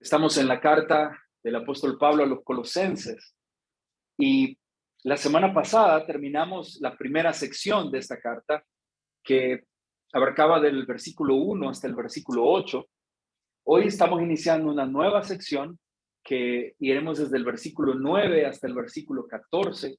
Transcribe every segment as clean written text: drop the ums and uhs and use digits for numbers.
Estamos en la carta del apóstol Pablo a los Colosenses y la semana pasada terminamos la primera sección de esta carta que abarcaba del versículo 1 hasta el versículo 8. Hoy estamos iniciando una nueva sección que iremos desde el versículo 9 hasta el versículo 14.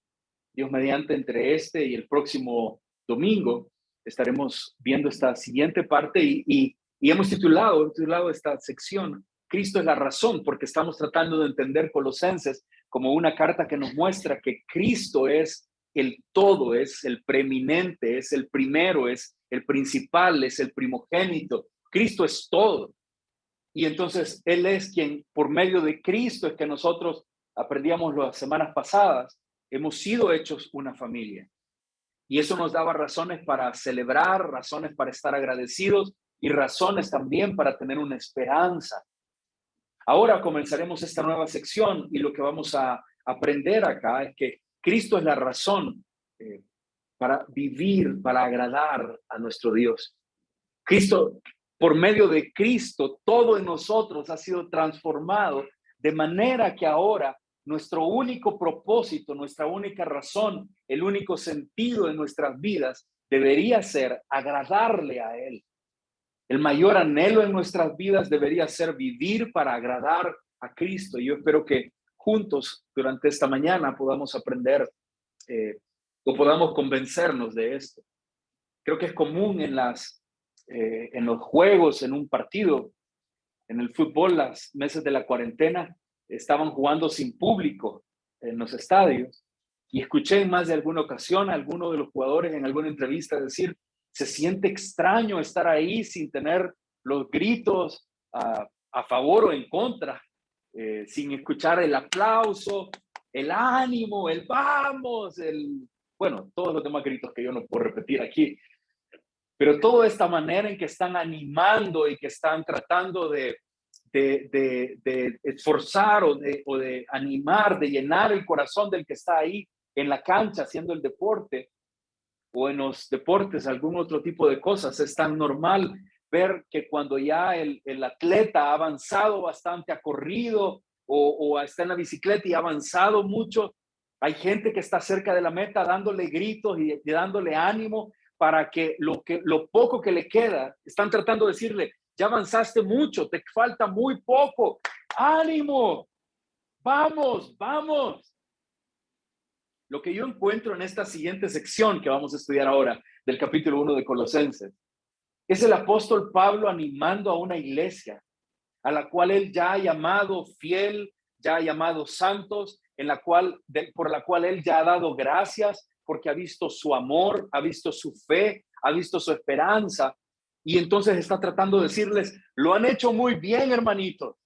Dios mediante, entre este y el próximo domingo estaremos viendo esta siguiente parte y hemos titulado esta sección Cristo es la razón, porque estamos tratando de entender Colosenses como una carta que nos muestra que Cristo es el todo, es el preeminente, es el primero, es el principal, es el primogénito. Cristo es todo. Y entonces Él es quien, por medio de Cristo, es que nosotros aprendíamos las semanas pasadas, hemos sido hechos una familia. Y eso nos daba razones para celebrar, razones para estar agradecidos y razones también para tener una esperanza. Ahora comenzaremos esta nueva sección y lo que vamos a aprender acá es que Cristo es la razón para vivir, para agradar a nuestro Dios. Cristo, por medio de Cristo, todo en nosotros ha sido transformado de manera que ahora nuestro único propósito, nuestra única razón, el único sentido de nuestras vidas debería ser agradarle a Él. El mayor anhelo en nuestras vidas debería ser vivir para agradar a Cristo. Yo espero que juntos durante esta mañana podamos aprender o podamos convencernos de esto. Creo que es común en los juegos, en un partido, en el fútbol, las meses de la cuarentena estaban jugando sin público en los estadios. Y escuché en más de alguna ocasión a alguno de los jugadores en alguna entrevista decir, se siente extraño estar ahí sin tener los gritos a favor o en contra, sin escuchar el aplauso, el ánimo, el vamos, bueno, todos los demás gritos que yo no puedo repetir aquí. Pero toda esta manera en que están animando y que están tratando de esforzar o de animar, de llenar el corazón del que está ahí en la cancha haciendo el deporte o en los deportes, algún otro tipo de cosas. Es tan normal ver que cuando ya el atleta ha avanzado bastante, ha corrido o está en la bicicleta y ha avanzado mucho, hay gente que está cerca de la meta dándole gritos y dándole ánimo para que lo poco que le queda, están tratando de decirle, ya avanzaste mucho, te falta muy poco, ánimo, vamos, vamos. Lo que yo encuentro en esta siguiente sección que vamos a estudiar ahora, del capítulo 1 de Colosenses, es el apóstol Pablo animando a una iglesia a la cual él ya ha llamado fiel, ya ha llamado santos, por la cual él ya ha dado gracias, porque ha visto su amor, ha visto su fe, ha visto su esperanza. Y entonces está tratando de decirles, lo han hecho muy bien, hermanitos.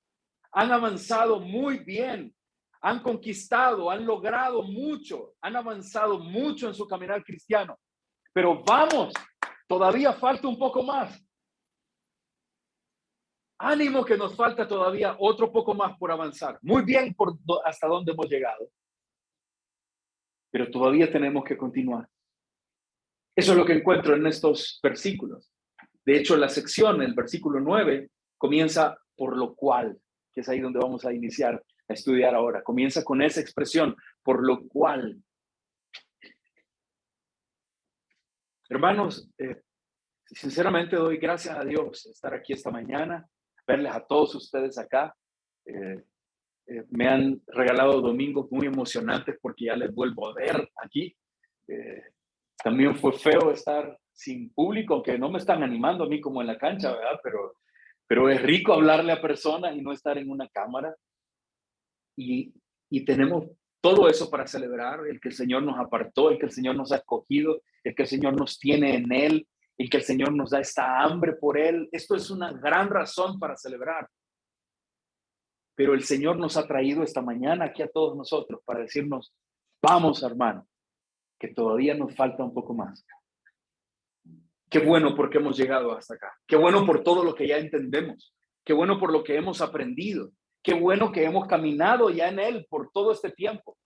Han avanzado muy bien. Han conquistado, han logrado mucho, han avanzado mucho en su caminar cristiano. Pero vamos, todavía falta un poco más. Ánimo que nos falta todavía otro poco más por avanzar. Muy bien hasta dónde hemos llegado. Pero todavía tenemos que continuar. Eso es lo que encuentro en estos versículos. De hecho, la sección, el versículo 9, comienza por lo cual, que es ahí donde vamos a iniciar a estudiar ahora. Comienza con esa expresión, por lo cual. Hermanos, sinceramente doy gracias a Dios de estar aquí esta mañana, verles a todos ustedes acá. Me han regalado domingos muy emocionantes porque ya les vuelvo a ver aquí. También fue feo estar sin público, aunque no me están animando a mí como en la cancha, ¿verdad? Pero es rico hablarle a personas y no estar en una cámara. Y tenemos todo eso para celebrar, el que el Señor nos apartó, el que el Señor nos ha escogido, el que el Señor nos tiene en Él, el que el Señor nos da esta hambre por Él. Esto es una gran razón para celebrar. Pero el Señor nos ha traído esta mañana aquí a todos nosotros para decirnos, vamos, hermano, que todavía nos falta un poco más. Qué bueno porque hemos llegado hasta acá. Qué bueno por todo lo que ya entendemos. Qué bueno por lo que hemos aprendido. Qué bueno que hemos caminado ya en Él por todo este tiempo.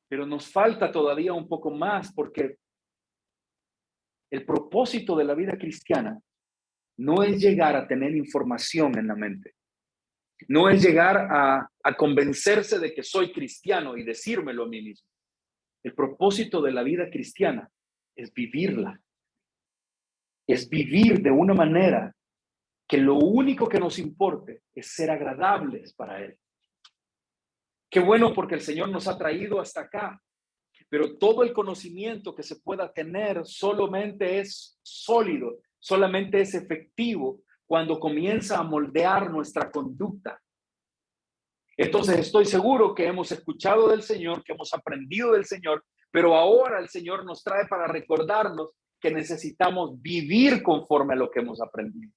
Pero nos falta todavía un poco más porque el propósito de la vida cristiana no es llegar a tener información en la mente. No es llegar a convencerse de que soy cristiano y decírmelo a mí mismo. El propósito de la vida cristiana es vivirla. Es vivir de una manera que lo único que nos importe es ser agradables para Él. Qué bueno porque el Señor nos ha traído hasta acá, pero todo el conocimiento que se pueda tener solamente es sólido, solamente es efectivo cuando comienza a moldear nuestra conducta. Entonces estoy seguro que hemos escuchado del Señor, que hemos aprendido del Señor, pero ahora el Señor nos trae para recordarnos que necesitamos vivir conforme a lo que hemos aprendido,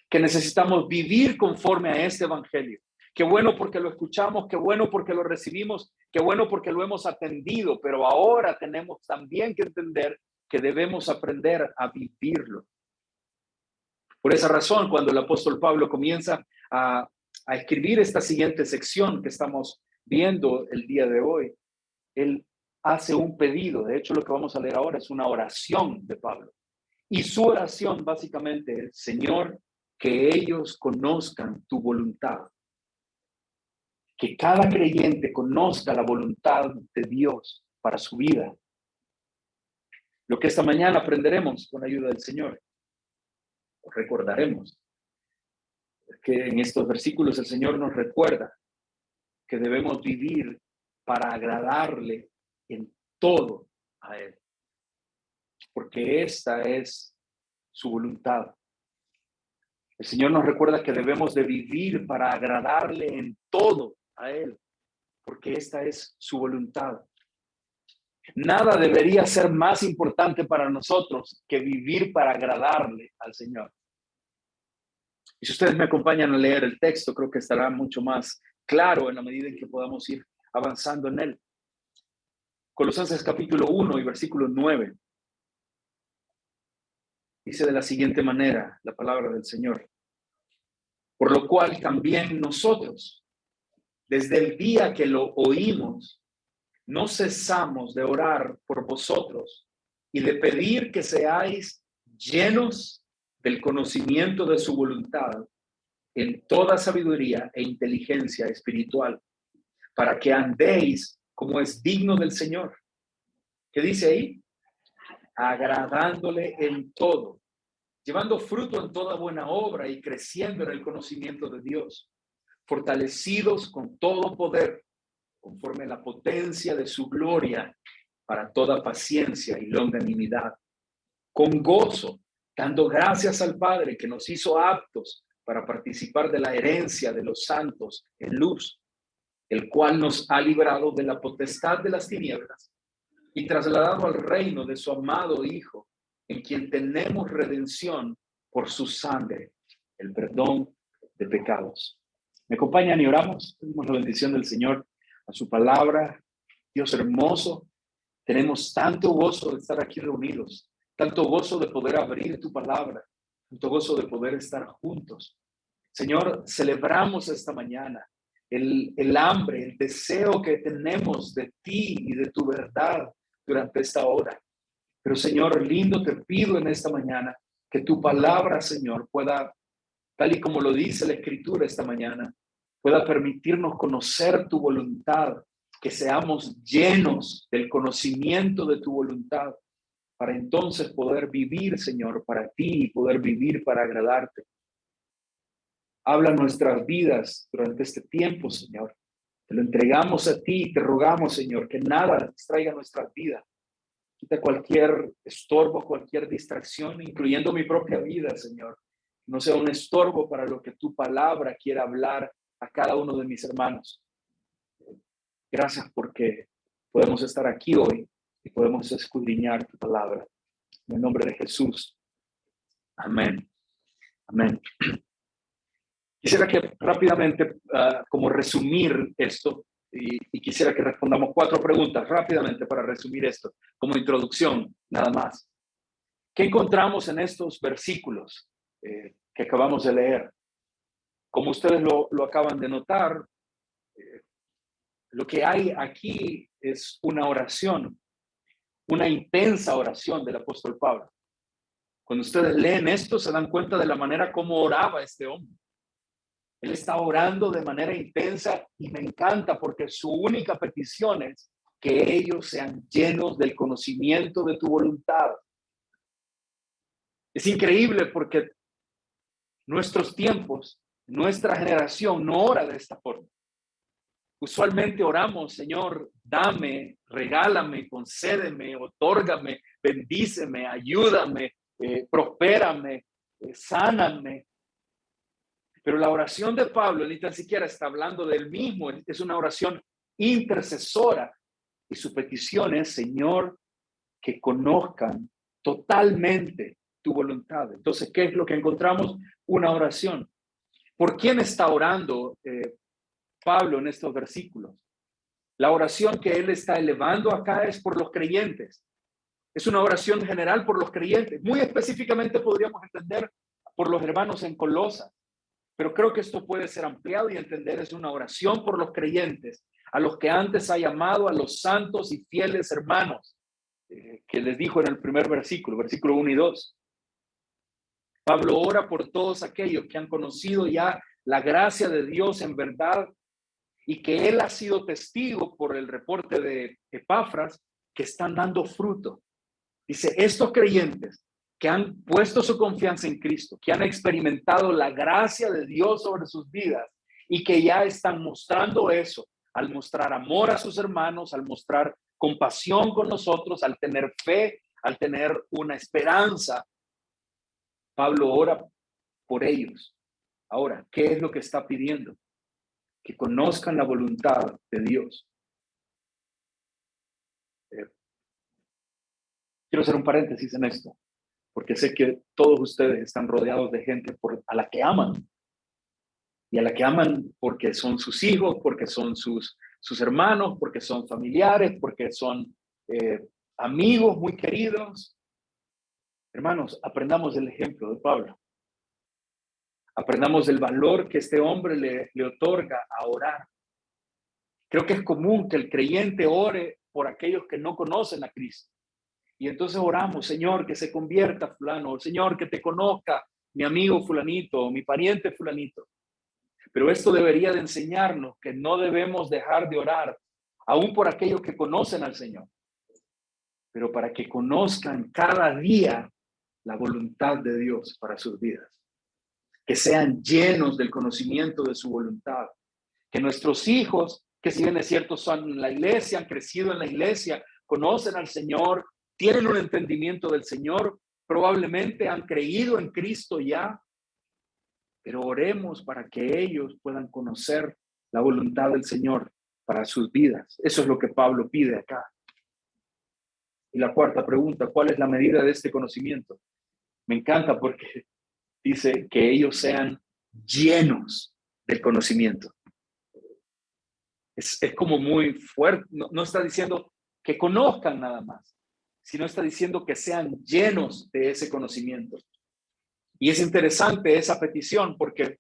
que necesitamos vivir conforme a este evangelio. Qué bueno porque lo escuchamos, qué bueno porque lo recibimos, qué bueno porque lo hemos atendido, pero ahora tenemos también que entender que debemos aprender a vivirlo. Por esa razón, cuando el apóstol Pablo comienza a escribir esta siguiente sección que estamos viendo el día de hoy, él hace un pedido. De hecho, lo que vamos a leer ahora es una oración de Pablo. Y su oración básicamente es: Señor, que ellos conozcan tu voluntad. Que cada creyente conozca la voluntad de Dios para su vida. Lo que esta mañana aprenderemos con ayuda del Señor, recordaremos que en estos versículos el Señor nos recuerda que debemos vivir para agradarle en todo a Él, porque esta es su voluntad. El Señor nos recuerda que debemos de vivir para agradarle en todo a Él, porque esta es su voluntad. Nada debería ser más importante para nosotros que vivir para agradarle al Señor. Y si ustedes me acompañan a leer el texto, creo que estará mucho más claro en la medida en que podamos ir avanzando en él. Colosenses capítulo 1 y versículo 9. Dice de la siguiente manera la palabra del Señor: por lo cual también nosotros, desde el día que lo oímos, no cesamos de orar por vosotros y de pedir que seáis llenos del conocimiento de su voluntad en toda sabiduría e inteligencia espiritual, para que andéis como es digno del Señor. ¿Qué dice ahí? Agradándole en todo, llevando fruto en toda buena obra y creciendo en el conocimiento de Dios, fortalecidos con todo poder, conforme a la potencia de su gloria, para toda paciencia y longanimidad, con gozo, dando gracias al Padre que nos hizo aptos para participar de la herencia de los santos en luz, el cual nos ha librado de la potestad de las tinieblas y trasladado al reino de su amado Hijo, en quien tenemos redención por su sangre, el perdón de pecados. ¿Me acompañan y oramos? Tenemos la bendición del Señor a su palabra. Dios hermoso, tenemos tanto gozo de estar aquí reunidos, tanto gozo de poder abrir tu palabra, tanto gozo de poder estar juntos. Señor, celebramos esta mañana el hambre, el deseo que tenemos de ti y de tu verdad durante esta hora. Pero Señor, lindo, te pido en esta mañana que tu palabra, Señor, pueda, tal y como lo dice la Escritura esta mañana, pueda permitirnos conocer tu voluntad, que seamos llenos del conocimiento de tu voluntad, para entonces poder vivir, Señor, para ti y poder vivir para agradarte. Habla nuestras vidas durante este tiempo, Señor. Te lo entregamos a ti y te rogamos, Señor, que nada distraiga nuestras vidas. Quita cualquier estorbo, cualquier distracción, incluyendo mi propia vida, Señor. No sea un estorbo para lo que tu palabra quiera hablar a cada uno de mis hermanos. Gracias porque podemos estar aquí hoy y podemos escudriñar tu palabra. En el nombre de Jesús. Amén. Amén. Quisiera que rápidamente, como resumir esto, y quisiera que respondamos 4 preguntas rápidamente para resumir esto, como introducción, nada más. ¿Qué encontramos en estos versículos que acabamos de leer? Como ustedes lo acaban de notar, lo que hay aquí es una oración, una intensa oración del apóstol Pablo. Cuando ustedes leen esto, se dan cuenta de la manera como oraba este hombre. Él está orando de manera intensa y me encanta porque su única petición es que ellos sean llenos del conocimiento de tu voluntad. Es increíble porque nuestros tiempos, nuestra generación no ora de esta forma. Usualmente oramos, Señor, dame, regálame, concédeme, otórgame, bendíceme, ayúdame, prospérame, sáname. Pero la oración de Pablo ni tan siquiera está hablando del mismo, es una oración intercesora. Y su petición es, Señor, que conozcan totalmente tu voluntad. Entonces, ¿qué es lo que encontramos? Una oración. ¿Por quién está orando Pablo en estos versículos? La oración que él está elevando acá es por los creyentes. Es una oración general por los creyentes. Muy específicamente podríamos entender por los hermanos en Colosas. Pero creo que esto puede ser ampliado y entender es una oración por los creyentes, a los que antes ha llamado a los santos y fieles hermanos, que les dijo en el primer versículo 1 y 2. Pablo ora por todos aquellos que han conocido ya la gracia de Dios en verdad y que él ha sido testigo por el reporte de Epafras que están dando fruto. Dice, estos creyentes que han puesto su confianza en Cristo, que han experimentado la gracia de Dios sobre sus vidas y que ya están mostrando eso, al mostrar amor a sus hermanos, al mostrar compasión con nosotros, al tener fe, al tener una esperanza. Pablo ora por ellos. Ahora, ¿qué es lo que está pidiendo? Que conozcan la voluntad de Dios. Quiero hacer un paréntesis en esto, porque sé que todos ustedes están rodeados de gente a la que aman. Y a la que aman porque son sus hijos, porque son sus hermanos, porque son familiares, porque son amigos muy queridos. Hermanos, aprendamos del ejemplo de Pablo. Aprendamos del valor que este hombre le otorga a orar. Creo que es común que el creyente ore por aquellos que no conocen a Cristo. Y entonces oramos, Señor, que se convierta fulano, Señor, que te conozca mi amigo fulanito, mi pariente fulanito. Pero esto debería de enseñarnos que no debemos dejar de orar, aún por aquellos que conocen al Señor, pero para que conozcan cada día la voluntad de Dios para sus vidas. Que sean llenos del conocimiento de su voluntad. Que nuestros hijos, que si bien es cierto son en la iglesia, han crecido en la iglesia, conocen al Señor, tienen un entendimiento del Señor, probablemente han creído en Cristo ya, pero oremos para que ellos puedan conocer la voluntad del Señor para sus vidas. Eso es lo que Pablo pide acá. Y la cuarta pregunta, ¿cuál es la medida de este conocimiento? Me encanta porque dice que ellos sean llenos del conocimiento. Es como muy fuerte, no está diciendo que conozcan nada más, sino está diciendo que sean llenos de ese conocimiento. Y es interesante esa petición porque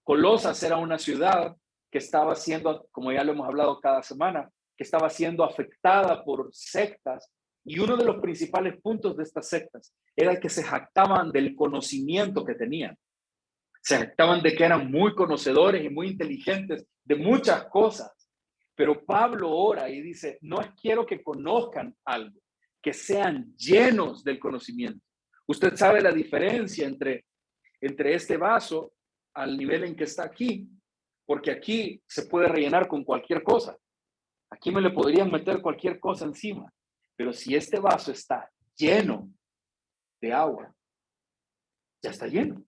Colosas era una ciudad que estaba siendo, como ya lo hemos hablado cada semana, que estaba siendo afectada por sectas. Y uno de los principales puntos de estas sectas era que se jactaban del conocimiento que tenían. Se jactaban de que eran muy conocedores y muy inteligentes de muchas cosas. Pero Pablo ora y dice, no quiero que conozcan algo, que sean llenos del conocimiento. Usted sabe la diferencia entre este vaso al nivel en que está aquí, porque aquí se puede rellenar con cualquier cosa. Aquí me le podrían meter cualquier cosa encima, pero si este vaso está lleno de agua, ya está lleno.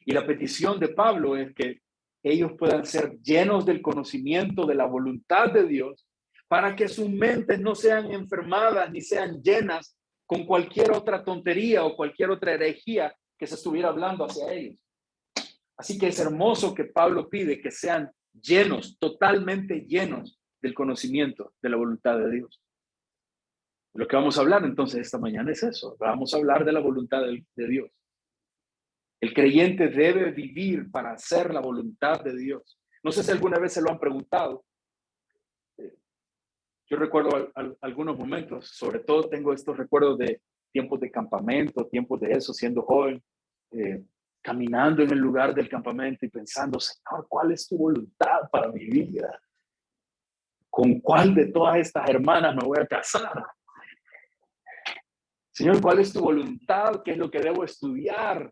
Y la petición de Pablo es que ellos puedan ser llenos del conocimiento de la voluntad de Dios para que sus mentes no sean enfermadas ni sean llenas con cualquier otra tontería o cualquier otra herejía que se estuviera hablando hacia ellos. Así que es hermoso que Pablo pide que sean llenos, totalmente llenos del conocimiento de la voluntad de Dios. Lo que vamos a hablar entonces esta mañana es eso. Vamos a hablar de la voluntad de Dios. El creyente debe vivir para hacer la voluntad de Dios. No sé si alguna vez se lo han preguntado. Yo recuerdo algunos momentos, sobre todo tengo estos recuerdos de tiempos de campamento, tiempos de eso, siendo joven. caminando en el lugar del campamento y pensando, Señor, ¿cuál es tu voluntad para mi vida? ¿Con cuál de todas estas hermanas me voy a casar? Señor, ¿cuál es tu voluntad? ¿Qué es lo que debo estudiar?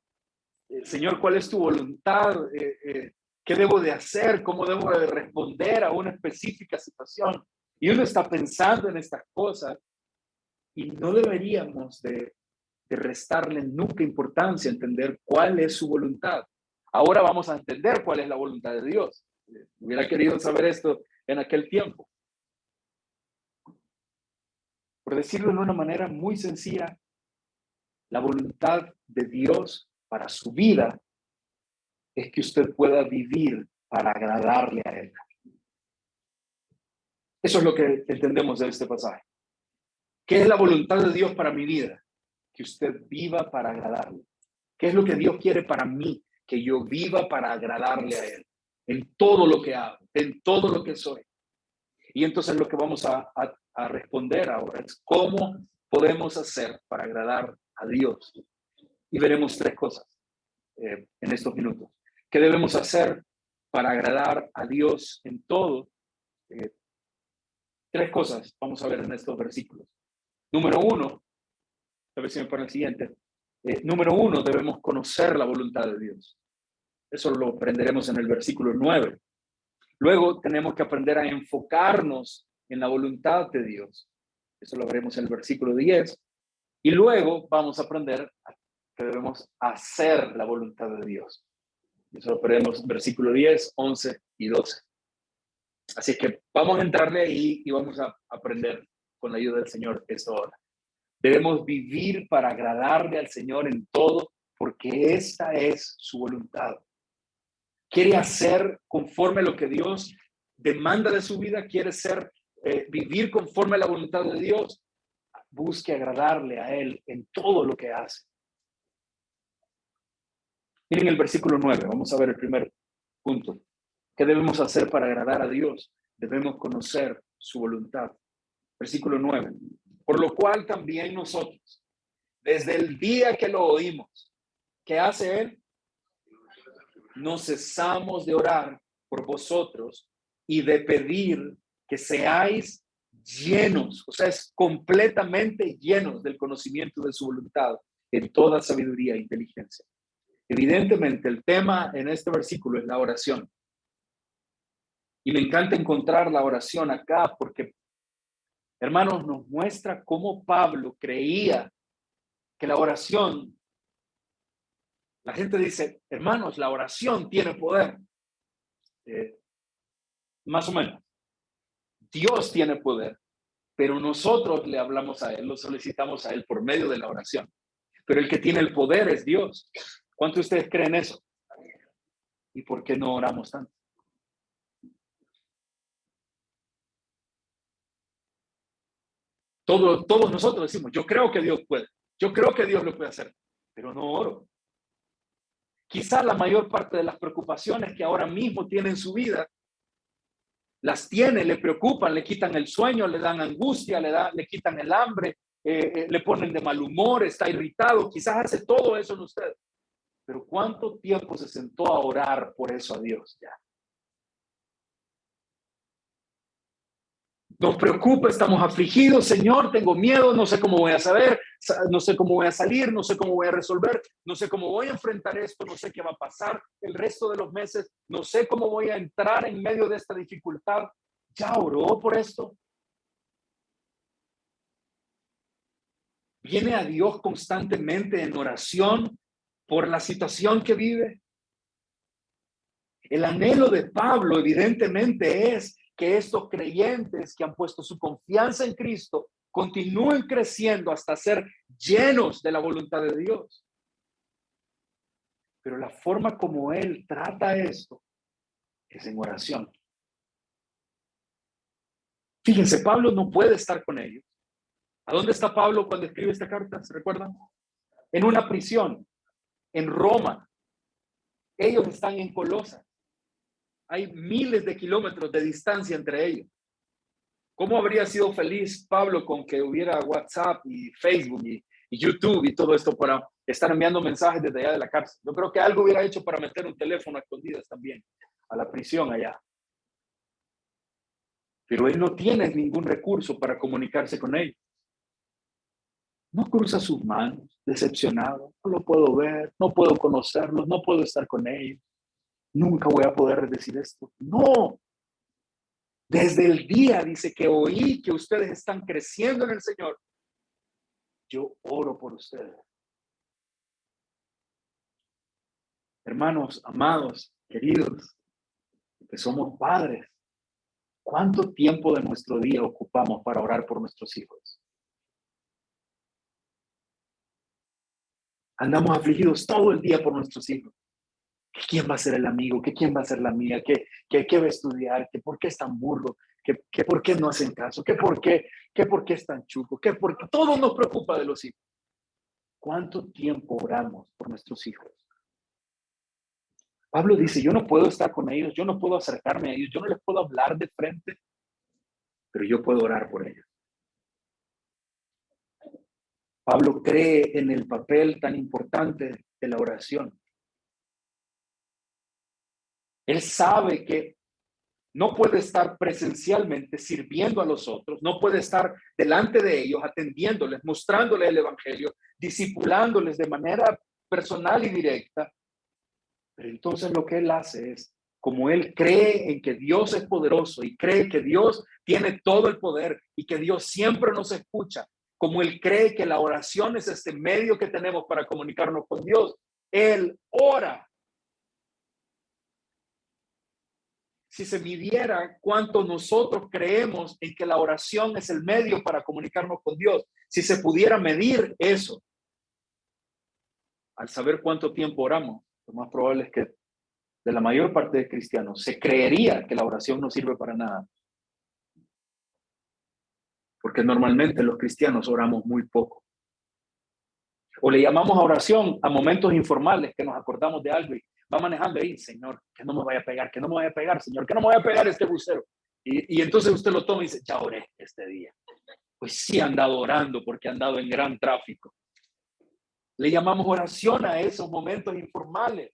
Señor, ¿cuál es tu voluntad? ¿Qué debo de hacer? ¿Cómo debo de responder a una específica situación? Y uno está pensando en estas cosas y no deberíamos de restarle nunca importancia a entender cuál es su voluntad. Ahora vamos a entender cuál es la voluntad de Dios. Hubiera querido saber esto en aquel tiempo. Por decirlo de una manera muy sencilla, la voluntad de Dios para su vida es que usted pueda vivir para agradarle a Él. Eso es lo que entendemos de este pasaje. ¿Qué es la voluntad de Dios para mi vida? Que usted viva para agradarle. ¿Qué es lo que Dios quiere para mí? Que yo viva para agradarle a Él. En todo lo que hago, en todo lo que soy. Y entonces lo que vamos a responder ahora es cómo podemos hacer para agradar a Dios. Y veremos tres cosas en estos minutos. ¿Qué debemos hacer para agradar a Dios en todo? Tres cosas vamos a ver en estos versículos. Número uno, a ver si me pone el siguiente. Número uno, debemos conocer la voluntad de Dios. Eso lo aprenderemos en el versículo 9. Luego tenemos que aprender a enfocarnos en la voluntad de Dios. Eso lo veremos en el versículo 10. Y luego vamos a aprender que debemos hacer la voluntad de Dios. Eso lo veremos en versículo 10, 11 y 12. Así que vamos a entrarle ahí y vamos a aprender con la ayuda del Señor esto ahora. Debemos vivir para agradarle al Señor en todo, porque esta es su voluntad. Quiere hacer conforme a lo que Dios demanda de su vida, quiere vivir conforme a la voluntad de Dios. Busque agradarle a Él en todo lo que hace. Miren el versículo 9, vamos a ver el primer punto. ¿Qué debemos hacer para agradar a Dios? Debemos conocer su voluntad. Versículo 9. Por lo cual también nosotros, desde el día que lo oímos, ¿qué hace Él? No cesamos de orar por vosotros y de pedir que seáis llenos, o sea, es completamente llenos del conocimiento de su voluntad en toda sabiduría e inteligencia. Evidentemente, el tema en este versículo es la oración. Y me encanta encontrar la oración acá porque, hermanos, nos muestra cómo Pablo creía que la oración, la gente dice, hermanos, la oración tiene poder. Más o menos. Dios tiene poder, pero nosotros le hablamos a Él, lo solicitamos a Él por medio de la oración. Pero el que tiene el poder es Dios. ¿Cuántos de ustedes creen eso? ¿Y por qué no oramos tanto? Todos nosotros decimos, yo creo que Dios puede, yo creo que Dios lo puede hacer, pero no oro. Quizás la mayor parte de las preocupaciones que ahora mismo tiene en su vida, las tiene, le preocupan, le quitan el sueño, le dan angustia, le quitan el hambre, le ponen de mal humor, está irritado, quizás hace todo eso en usted. Pero ¿cuánto tiempo se sentó a orar por eso a Dios ya? Nos preocupa, estamos afligidos, Señor, tengo miedo, no sé cómo voy a saber, no sé cómo voy a salir, no sé cómo voy a resolver, no sé cómo voy a enfrentar esto, no sé qué va a pasar el resto de los meses, no sé cómo voy a entrar en medio de esta dificultad. ¿Ya oró por esto? ¿Viene a Dios constantemente en oración por la situación que vive? El anhelo de Pablo evidentemente es que estos creyentes que han puesto su confianza en Cristo continúen creciendo hasta ser llenos de la voluntad de Dios. Pero la forma como él trata esto es en oración. Fíjense, Pablo no puede estar con ellos. ¿A dónde está Pablo cuando escribe esta carta? ¿Se recuerdan? En una prisión, en Roma. Ellos están en Colosas. Hay miles de kilómetros de distancia entre ellos. ¿Cómo habría sido feliz Pablo con que hubiera WhatsApp y Facebook y y YouTube y todo esto para estar enviando mensajes desde allá de la cárcel. Yo creo que algo hubiera hecho para meter un teléfono a escondidas también a la prisión allá. Pero él no tiene ningún recurso para comunicarse con ellos. No cruza sus manos, decepcionado. No lo puedo ver, no puedo conocerlos, no puedo estar con ellos. Nunca voy a poder decir esto. No. Desde el día, dice, que oí que ustedes están creciendo en el Señor, yo oro por ustedes. Hermanos, amados, queridos, que somos padres, ¿cuánto tiempo de nuestro día ocupamos para orar por nuestros hijos? Andamos afligidos todo el día por nuestros hijos. ¿Que quién va a ser el amigo? ¿Que quién va a ser la amiga? ¿Que va a estudiar? ¿Que por qué es tan burro? ¿Que por qué no hacen caso? ¿Que por qué es tan chuco? ¿Que por qué? Todo nos preocupa de los hijos. ¿Cuánto tiempo oramos por nuestros hijos? Pablo dice, yo no puedo estar con ellos, yo no puedo acercarme a ellos, yo no les puedo hablar de frente, pero yo puedo orar por ellos. Pablo cree en el papel tan importante de la oración. Él sabe que no puede estar presencialmente sirviendo a los otros, no puede estar delante de ellos, atendiéndoles, mostrándoles el evangelio, discipulándoles de manera personal y directa. Pero entonces lo que él hace es, como él cree en que Dios es poderoso y cree que Dios tiene todo el poder y que Dios siempre nos escucha, como él cree que la oración es este medio que tenemos para comunicarnos con Dios, él ora. Si se midiera cuánto nosotros creemos en que la oración es el medio para comunicarnos con Dios, si se pudiera medir eso, al saber cuánto tiempo oramos, lo más probable es que de la mayor parte de cristianos se creería que la oración no sirve para nada. Porque normalmente los cristianos oramos muy poco. O le llamamos a oración a momentos informales que nos acordamos de algo y va manejando ahí, Señor, que no me vaya a pegar, que no me vaya a pegar, Señor, que no me vaya a pegar este bucero. Y entonces usted lo toma y dice, ya oré este día. Pues sí ha andado orando porque ha andado en gran tráfico. Le llamamos oración a esos momentos informales.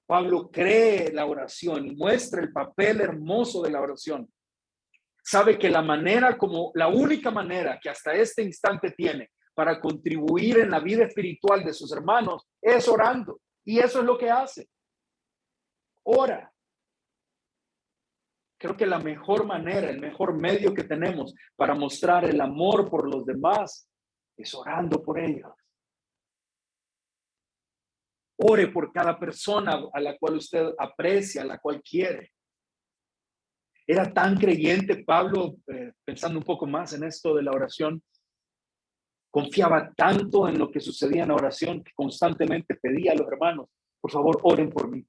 Pablo cree la oración y muestra el papel hermoso de la oración. Sabe que la única manera que hasta este instante tiene para contribuir en la vida espiritual de sus hermanos es orando. Y eso es lo que hace. Ora. Creo que la mejor manera, el mejor medio que tenemos para mostrar el amor por los demás es orando por ellos. Ore por cada persona a la cual usted aprecia, a la cual quiere. Era tan creyente Pablo, pensando un poco más en esto de la oración, confiaba tanto en lo que sucedía en la oración que constantemente pedía a los hermanos, por favor, oren por mí.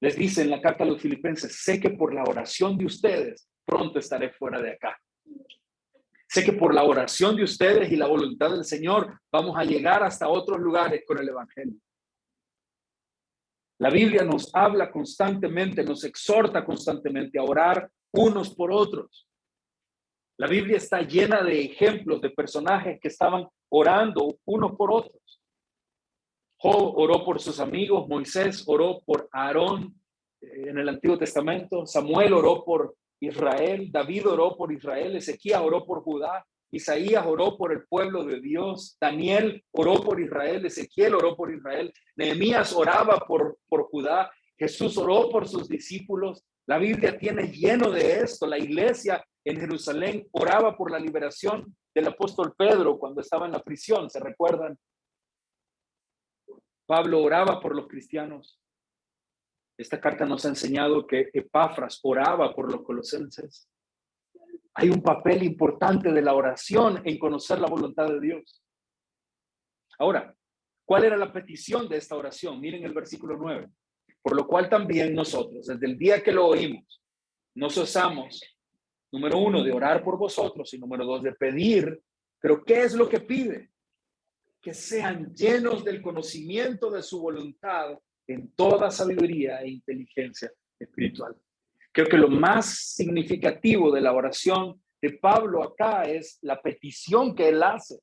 Les dice en la carta a los filipenses, sé que por la oración de ustedes pronto estaré fuera de acá. Sé que por la oración de ustedes y la voluntad del Señor vamos a llegar hasta otros lugares con el evangelio. La Biblia nos habla constantemente, nos exhorta constantemente a orar unos por otros. La Biblia está llena de ejemplos de personajes que estaban orando unos por otros. Job oró por sus amigos, Moisés oró por Aarón en el Antiguo Testamento, Samuel oró por Israel, David oró por Israel, Ezequiel oró por Judá, Isaías oró por el pueblo de Dios, Daniel oró por Israel, Ezequiel oró por Israel, Nehemías oraba por Judá, Jesús oró por sus discípulos. La Biblia tiene lleno de esto. La iglesia en Jerusalén oraba por la liberación del apóstol Pedro cuando estaba en la prisión, ¿se recuerdan? Pablo oraba por los cristianos. Esta carta nos ha enseñado que Epafras oraba por los colosenses. Hay un papel importante de la oración en conocer la voluntad de Dios. Ahora, ¿cuál era la petición de esta oración? Miren el versículo 9. Por lo cual también nosotros, desde el día que lo oímos, no cesamos, número 1, de orar por vosotros y número 2, de pedir. Pero ¿qué es lo que pide? Que sean llenos del conocimiento de su voluntad en toda sabiduría e inteligencia espiritual. Creo que lo más significativo de la oración de Pablo acá es la petición que él hace.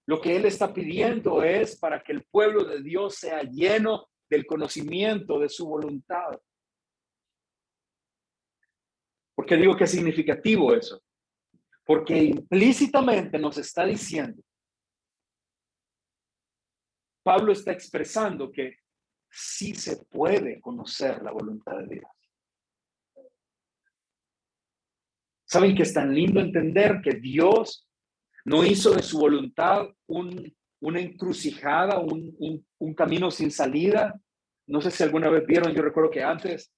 Lo que Él está pidiendo es para que el pueblo de Dios sea lleno del conocimiento de su voluntad. ¿Por qué digo que es significativo eso? Porque implícitamente nos está diciendo, Pablo está expresando que sí se puede conocer la voluntad de Dios. ¿Saben que es tan lindo entender que Dios no hizo de su voluntad una encrucijada, un camino sin salida? No sé si alguna vez vieron, yo recuerdo que antes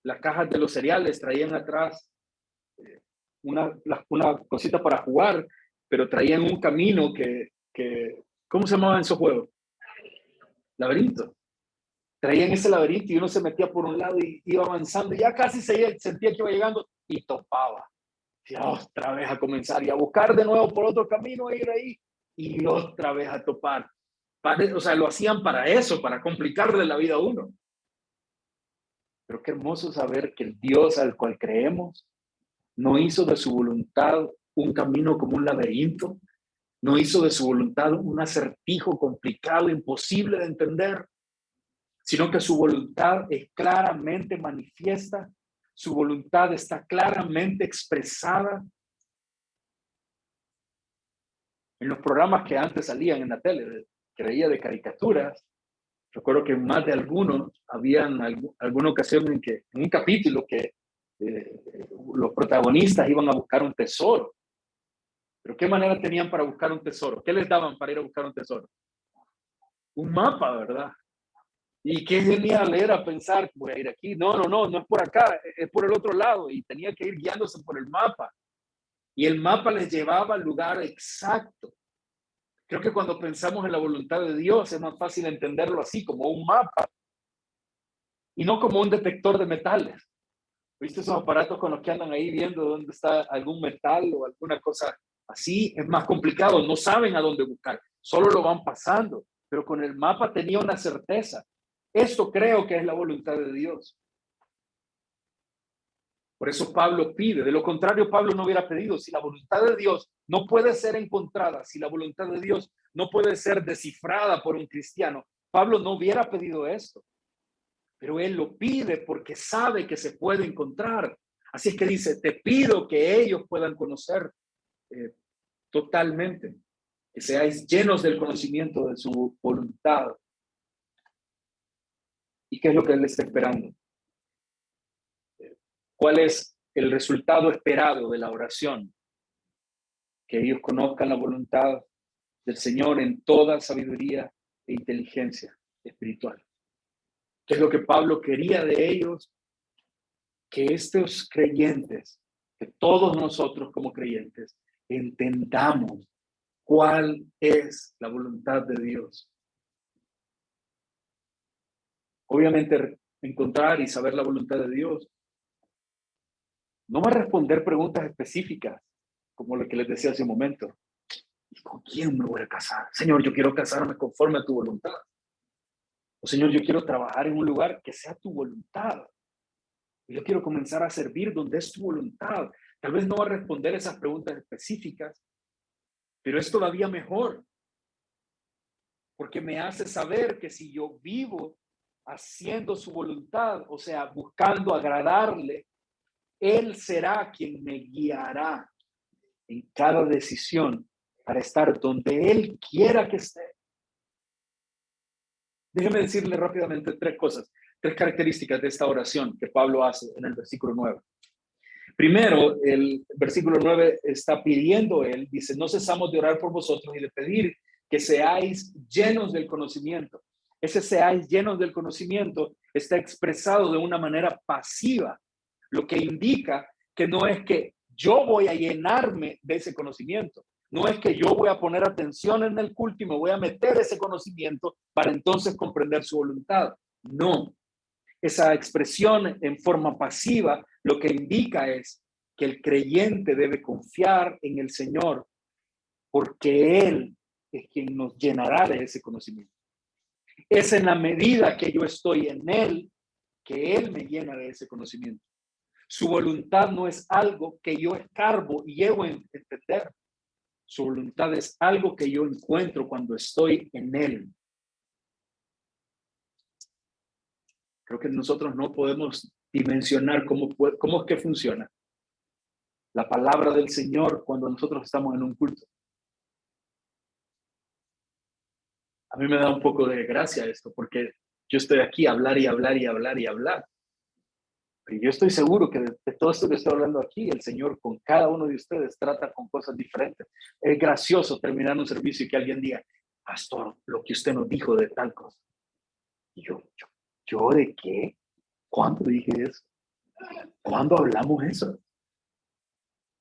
las cajas de los cereales traían atrás una cosita para jugar, pero traían un camino que ¿cómo se llamaban esos juegos? Laberinto. Traían ese laberinto y uno se metía por un lado y iba avanzando, y ya casi sentía que iba llegando y topaba. Y otra vez a comenzar y a buscar de nuevo por otro camino, a ir ahí y otra vez a topar. O sea, lo hacían para eso, para complicarle la vida a uno. Pero qué hermoso saber que el Dios al cual creemos no hizo de su voluntad un camino como un laberinto, no hizo de su voluntad un acertijo complicado, imposible de entender, sino que su voluntad es claramente manifiesta, su voluntad está claramente expresada en los programas que antes salían en la tele, que veía de caricaturas. Recuerdo que más de algunos, habían alguna ocasión en que, en un capítulo que los protagonistas iban a buscar un tesoro. Pero ¿qué manera tenían para buscar un tesoro? ¿Qué les daban para ir a buscar un tesoro? Un mapa, ¿verdad? Y qué genial era pensar, voy a ir aquí. No es por acá, es por el otro lado. Y tenía que ir guiándose por el mapa. Y el mapa les llevaba al lugar exacto. Creo que cuando pensamos en la voluntad de Dios es más fácil entenderlo así, como un mapa, y no como un detector de metales. ¿Viste esos aparatos con los que andan ahí viendo dónde está algún metal o alguna cosa así? Es más complicado, no saben a dónde buscar, solo lo van pasando, pero con el mapa tenía una certeza. Esto creo que es la voluntad de Dios. Por eso Pablo pide, de lo contrario Pablo no hubiera pedido. Si la voluntad de Dios no puede ser encontrada, si la voluntad de Dios no puede ser descifrada por un cristiano, Pablo no hubiera pedido esto. Pero él lo pide porque sabe que se puede encontrar. Así es que dice, te pido que ellos puedan conocer totalmente, que seáis llenos del conocimiento de su voluntad. ¿Y qué es lo que él está esperando? ¿Cuál es el resultado esperado de la oración? Que ellos conozcan la voluntad del Señor en toda sabiduría e inteligencia espiritual. ¿Qué es lo que Pablo quería de ellos? Que estos creyentes, que todos nosotros como creyentes, entendamos cuál es la voluntad de Dios. Obviamente, encontrar y saber la voluntad de Dios no va a responder preguntas específicas, como lo que les decía hace un momento. ¿Y con quién me voy a casar? Señor, yo quiero casarme conforme a tu voluntad. O Señor, yo quiero trabajar en un lugar que sea tu voluntad. Yo quiero comenzar a servir donde es tu voluntad. Tal vez no va a responder esas preguntas específicas, pero es todavía mejor, porque me hace saber que si yo vivo haciendo su voluntad, o sea, buscando agradarle, Él será quien me guiará en cada decisión para estar donde Él quiera que esté. Déjeme decirle rápidamente tres cosas, tres características de esta oración que Pablo hace en el versículo 9. Primero, el versículo 9 está pidiendo, él dice, no cesamos de orar por vosotros y de pedir que seáis llenos del conocimiento. Ese seáis llenos del conocimiento está expresado de una manera pasiva, lo que indica que no es que yo voy a llenarme de ese conocimiento, no es que yo voy a poner atención en el culto y me voy a meter ese conocimiento para entonces comprender su voluntad. No, esa expresión en forma pasiva lo que indica es que el creyente debe confiar en el Señor porque Él es quien nos llenará de ese conocimiento. Es en la medida que yo estoy en Él que Él me llena de ese conocimiento. Su voluntad no es algo que yo escarbo y llego a entender. Su voluntad es algo que yo encuentro cuando estoy en Él. Creo que nosotros no podemos dimensionar cómo es que funciona la palabra del Señor cuando nosotros estamos en un culto. A mí me da un poco de gracia esto, porque yo estoy aquí a hablar y hablar y hablar y hablar. Pero yo estoy seguro que de todo esto que estoy hablando aquí, el Señor con cada uno de ustedes trata con cosas diferentes. Es gracioso terminar un servicio y que alguien diga, pastor, lo que usted nos dijo de tal cosa. Y ¿yo de qué? ¿Cuándo dije eso? ¿Cuándo hablamos eso?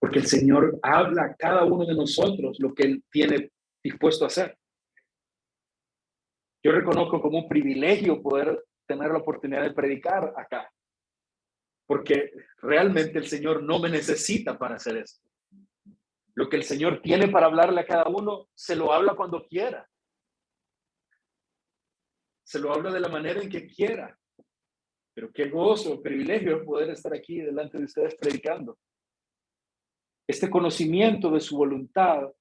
Porque el Señor habla a cada uno de nosotros lo que Él tiene dispuesto a hacer. Yo reconozco como un privilegio poder tener la oportunidad de predicar acá, porque realmente el Señor no me necesita para hacer eso. Lo que el Señor tiene para hablarle a cada uno, se lo habla cuando quiera. Se lo habla de la manera en que quiera. Pero qué gozo, privilegio poder estar aquí delante de ustedes predicando. Este conocimiento de su voluntad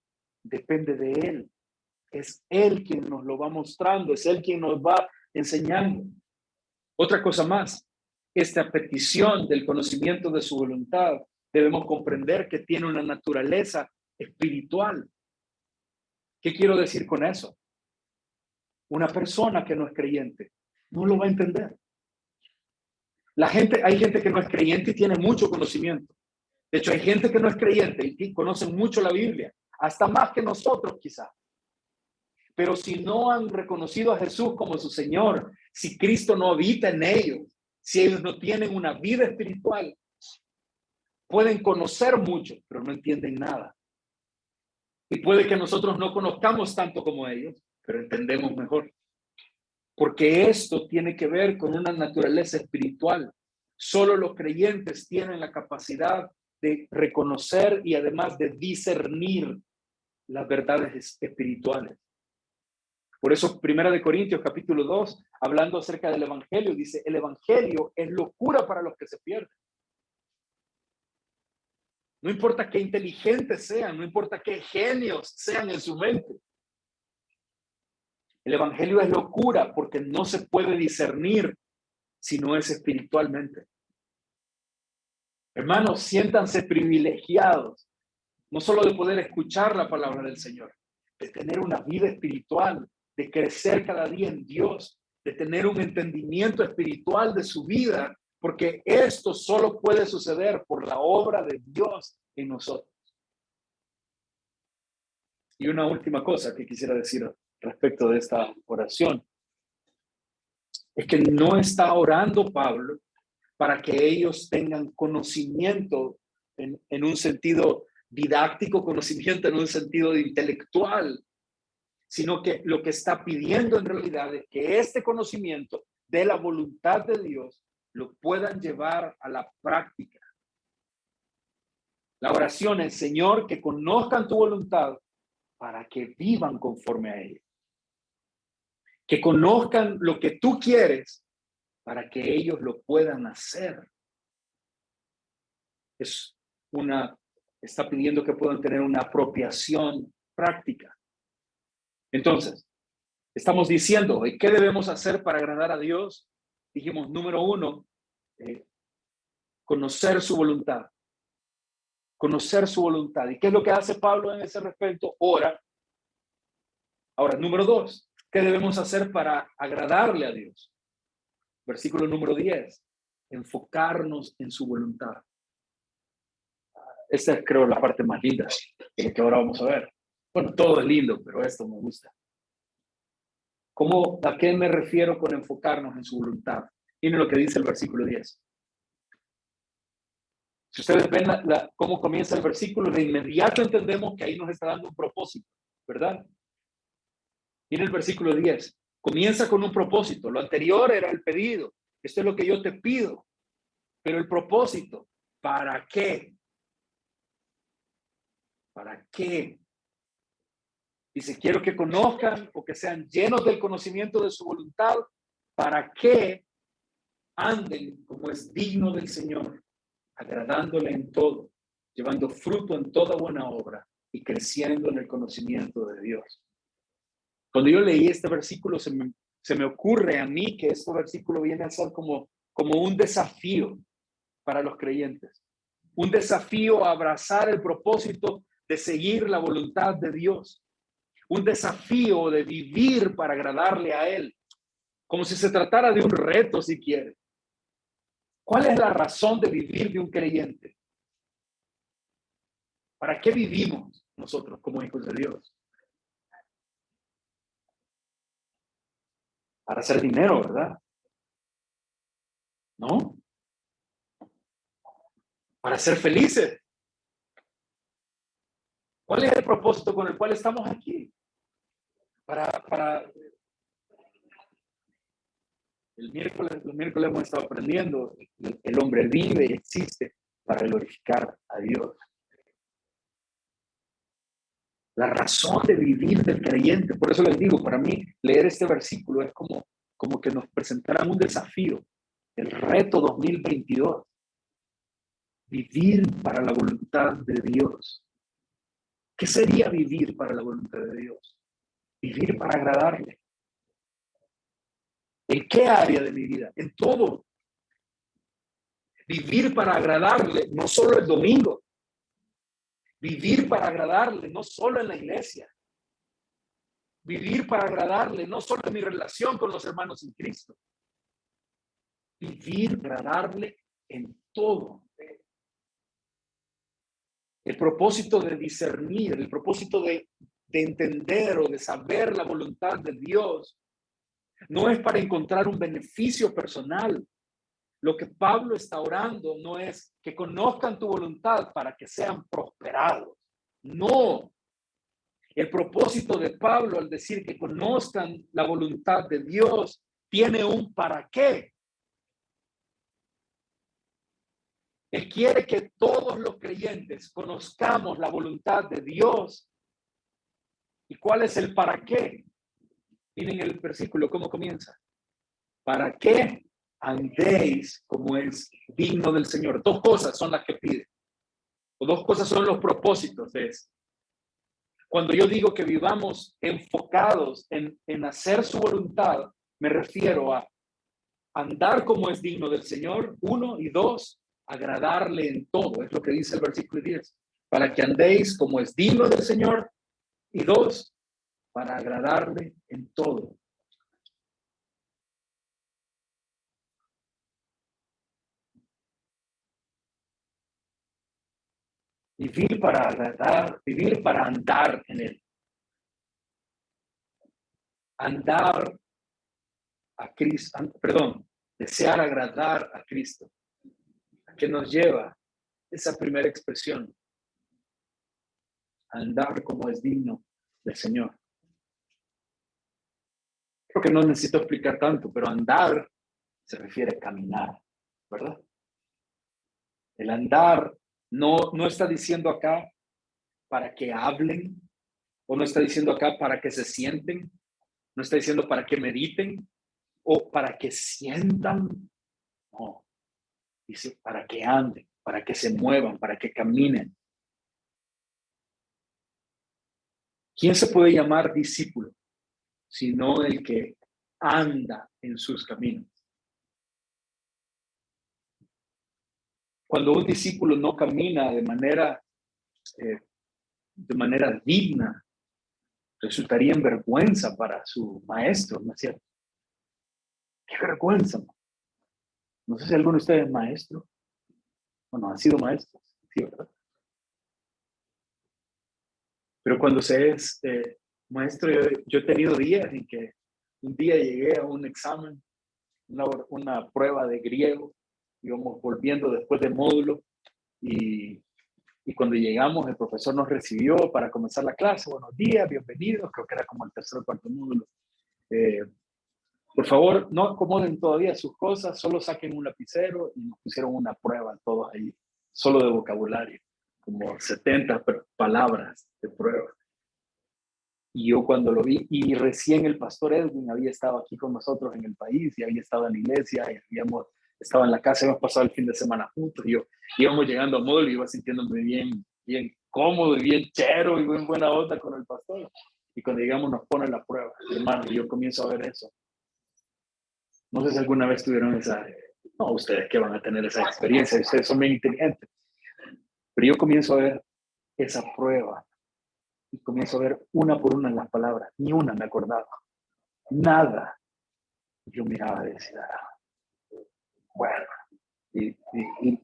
depende de Él. Es Él quien nos lo va mostrando, es Él quien nos va enseñando. Otra cosa más, esta petición del conocimiento de su voluntad, debemos comprender que tiene una naturaleza espiritual. ¿Qué quiero decir con eso? Una persona que no es creyente no lo va a entender. Hay gente que no es creyente y tiene mucho conocimiento. De hecho, hay gente que no es creyente y conocen mucho la Biblia, hasta más que nosotros quizá. Pero si no han reconocido a Jesús como su Señor, si Cristo no habita en ellos, si ellos no tienen una vida espiritual, pueden conocer mucho, pero no entienden nada. Y puede que nosotros no conozcamos tanto como ellos, pero entendemos mejor. Porque esto tiene que ver con una naturaleza espiritual. Solo los creyentes tienen la capacidad de reconocer y además de discernir las verdades espirituales. Por eso, 1 Corintios capítulo 2, hablando acerca del evangelio, dice, el evangelio es locura para los que se pierden. No importa qué inteligentes sean, no importa qué genios sean en su mente. El evangelio es locura porque no se puede discernir si no es espiritualmente. Hermanos, siéntanse privilegiados, no solo de poder escuchar la palabra del Señor, de tener una vida espiritual, de crecer cada día en Dios, de tener un entendimiento espiritual de su vida, porque esto solo puede suceder por la obra de Dios en nosotros. Y una última cosa que quisiera decir respecto de esta oración, es que no está orando Pablo para que ellos tengan conocimiento en un sentido didáctico, conocimiento en un sentido intelectual, sino que lo que está pidiendo en realidad es que este conocimiento de la voluntad de Dios lo puedan llevar a la práctica. La oración es, Señor, que conozcan tu voluntad para que vivan conforme a ella. Que conozcan lo que tú quieres para que ellos lo puedan hacer. Está pidiendo que puedan tener una apropiación práctica. Entonces, estamos diciendo, ¿qué debemos hacer para agradar a Dios? Dijimos, número 1, conocer su voluntad. Conocer su voluntad. ¿Y qué es lo que hace Pablo en ese respecto? Ora. Ahora, número 2, ¿qué debemos hacer para agradarle a Dios? Versículo número 10, enfocarnos en su voluntad. Esta es, creo, la parte más linda de lo que ahora vamos a ver. Bueno, todo es lindo, pero esto me gusta. ¿A qué me refiero con enfocarnos en su voluntad? Miren lo que dice el versículo 10. Si ustedes ven cómo comienza el versículo, de inmediato entendemos que ahí nos está dando un propósito, ¿verdad? Miren el versículo 10. Comienza con un propósito. Lo anterior era el pedido. Esto es lo que yo te pido. Pero el propósito, ¿para qué? ¿Para qué? Dice, quiero que conozcan o que sean llenos del conocimiento de su voluntad, para que anden como es digno del Señor, agradándole en todo, llevando fruto en toda buena obra y creciendo en el conocimiento de Dios. Cuando yo leí este versículo, se me ocurre a mí que este versículo viene a ser como un desafío para los creyentes. Un desafío a abrazar el propósito de seguir la voluntad de Dios. Un desafío de vivir para agradarle a Él. Como si se tratara de un reto, si quiere. ¿Cuál es la razón de vivir de un creyente? ¿Para qué vivimos nosotros como hijos de Dios? Para hacer dinero, ¿verdad? ¿No? Para ser felices. ¿Cuál es el propósito con el cual estamos aquí? Para los miércoles hemos estado aprendiendo, el hombre vive y existe para glorificar a Dios. La razón de vivir del creyente, por eso les digo, para mí leer este versículo es como que nos presentaran un desafío, el reto 2022, vivir para la voluntad de Dios. ¿Qué sería vivir para la voluntad de Dios? Vivir para agradarle. ¿En qué área de mi vida? En todo. Vivir para agradarle, no solo el domingo. Vivir para agradarle, no solo en la iglesia. Vivir para agradarle, no solo en mi relación con los hermanos en Cristo. Vivir para agradarle en todo. El propósito de discernir, el propósito de entender o de saber la voluntad de Dios, no es para encontrar un beneficio personal. Lo que Pablo está orando no es que conozcan tu voluntad para que sean prosperados. No. El propósito de Pablo al decir que conozcan la voluntad de Dios tiene un para qué. Él quiere que todos los creyentes conozcamos la voluntad de Dios. ¿Y cuál es el para qué? Miren el versículo, ¿cómo comienza? ¿Para qué andéis como es digno del Señor? Dos cosas son las que pide. O dos cosas son los propósitos de eso. Cuando yo digo que vivamos enfocados en hacer su voluntad, me refiero a andar como es digno del Señor, 1, y 2, agradarle en todo. Es lo que dice el versículo 10. Para que andéis como es digno del Señor, y 2, para agradarle en todo. Vivir para agradar, vivir para andar en Él. Andar a Cristo, desear agradar a Cristo. ¿A qué nos lleva esa primera expresión? Andar como es digno del Señor. Creo que no necesito explicar tanto, pero andar se refiere a caminar, ¿verdad? El andar no está diciendo acá para que hablen, o no está diciendo acá para que se sienten, no está diciendo para que mediten o para que sientan. No, dice para que anden, para que se muevan, para que caminen. ¿Quién se puede llamar discípulo? Sino el que anda en sus caminos. Cuando un discípulo no camina de manera digna, resultaría en vergüenza para su maestro, ¿no es cierto? ¡Qué vergüenza! No sé si alguno de ustedes es maestro. Bueno, han sido maestros, sí, ¿verdad? Pero cuando se es maestro, yo he tenido días en que un día llegué a un examen, una prueba de griego, íbamos volviendo después del módulo y cuando llegamos el profesor nos recibió para comenzar la clase. Buenos días, bienvenidos, creo que era como el tercer o cuarto módulo. Por favor, no acomoden todavía sus cosas, solo saquen un lapicero y nos pusieron una prueba todos ahí, solo de vocabulario, como 70 palabras de prueba. Y yo cuando lo vi, y recién el pastor Edwin había estado aquí con nosotros en el país y había estado en la iglesia y habíamos estado en la casa, hemos pasado el fin de semana juntos, y yo íbamos llegando al módulo y iba sintiéndome bien cómodo y bien chero y bien buena onda con el pastor. Y cuando llegamos nos pone la prueba, hermano, y yo comienzo a ver eso. No sé si alguna vez tuvieron esa, no, ustedes que van a tener esa experiencia, ustedes son bien inteligentes, pero yo comienzo a ver esa prueba y comienzo a ver una por una en las palabras, ni una me acordaba, nada. Yo miraba y decía, bueno, y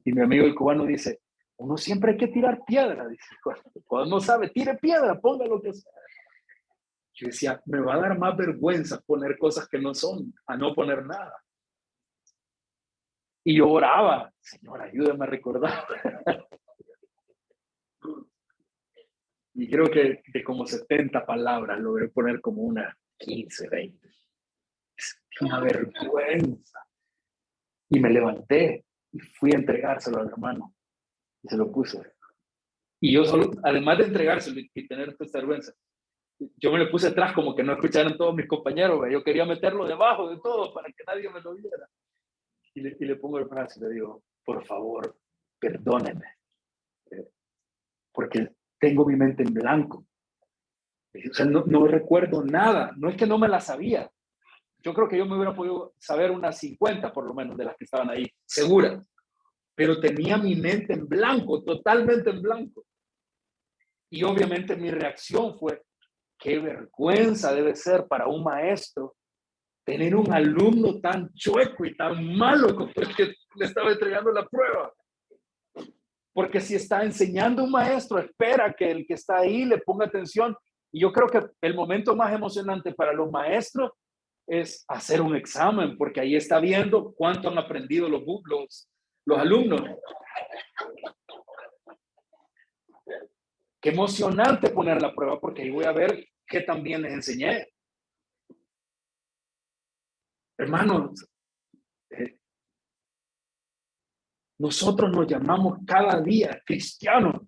mi amigo el cubano dice, uno siempre hay que tirar piedra, dice, cuando no sabe, tire piedra, ponga lo que sea. Yo decía, me va a dar más vergüenza poner cosas que no son, a no poner nada. Y yo oraba, Señor, ayúdame a recordar. Y creo que de como 70 palabras logré poner como unas 15, 20. Es una vergüenza. Y me levanté y fui a entregárselo al hermano. Y se lo puse. Y yo solo, además de entregárselo y tener esta vergüenza, yo me le puse atrás como que no escucharan todos mis compañeros. Yo quería meterlo debajo de todo para que nadie me lo viera. Y le pongo el brazo y le digo, por favor, perdóneme. Porque tengo mi mente en blanco. O sea, no recuerdo nada. No es que no me la sabía. Yo creo que yo me hubiera podido saber unas 50 por lo menos de las que estaban ahí, seguras. Pero tenía mi mente en blanco, totalmente en blanco. Y obviamente mi reacción fue, qué vergüenza debe ser para un maestro tener un alumno tan chueco y tan malo como el que le estaba entregando la prueba. Porque si está enseñando un maestro, espera que el que está ahí le ponga atención. Y yo creo que el momento más emocionante para los maestros es hacer un examen, porque ahí está viendo cuánto han aprendido los alumnos. Qué emocionante poner la prueba, porque ahí voy a ver qué también les enseñé. Hermanos, nosotros nos llamamos cada día cristianos.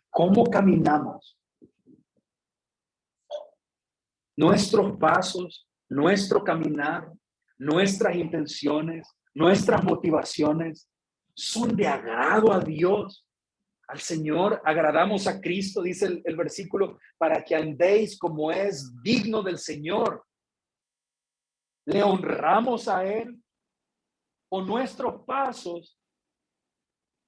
¿Cómo caminamos? Nuestros pasos, nuestro caminar, nuestras intenciones, nuestras motivaciones son de agrado a Dios, al Señor. Agradamos a Cristo, dice el versículo, para que andéis como es digno del Señor. ¿Le honramos a Él? ¿O nuestros pasos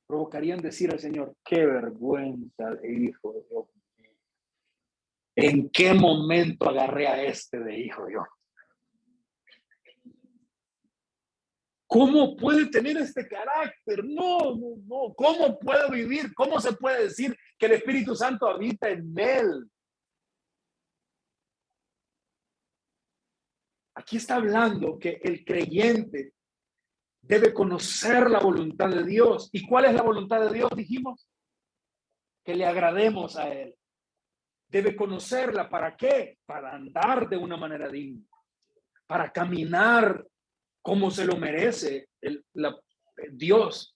provocarían decir al Señor, qué vergüenza de hijo de Dios? ¿En qué momento agarré a este de hijo yo? ¿Cómo puede tener este carácter? No. ¿Cómo puedo vivir? ¿Cómo se puede decir que el Espíritu Santo habita en él? Aquí está hablando que el creyente debe conocer la voluntad de Dios. ¿Y cuál es la voluntad de Dios? Dijimos que le agrademos a él. Debe conocerla. ¿Para qué? Para andar de una manera digna, para caminar como se lo merece Dios.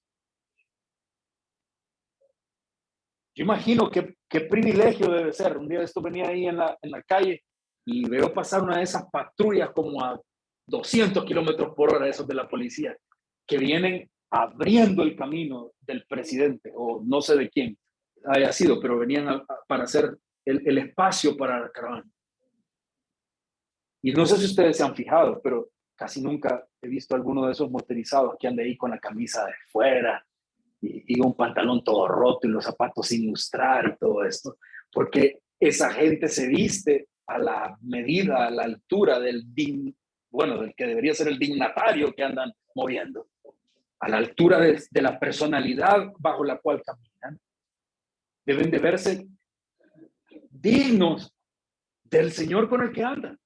Yo imagino qué privilegio debe ser. Un día de esto venía ahí en la calle y veo pasar una de esas patrullas como a 200 kilómetros por hora, esos de la policía, que vienen abriendo el camino del presidente, o no sé de quién haya sido, pero venían para hacer el espacio para la caravana. Y no sé si ustedes se han fijado, pero casi nunca he visto a alguno de esos motorizados que anda ahí con la camisa de fuera y un pantalón todo roto y los zapatos sin lustrar y todo esto, porque esa gente se viste a la medida, a la altura del que debería ser el dignatario que andan moviendo, a la altura de la personalidad bajo la cual caminan. Deben de verse dignos del Señor con el que andan.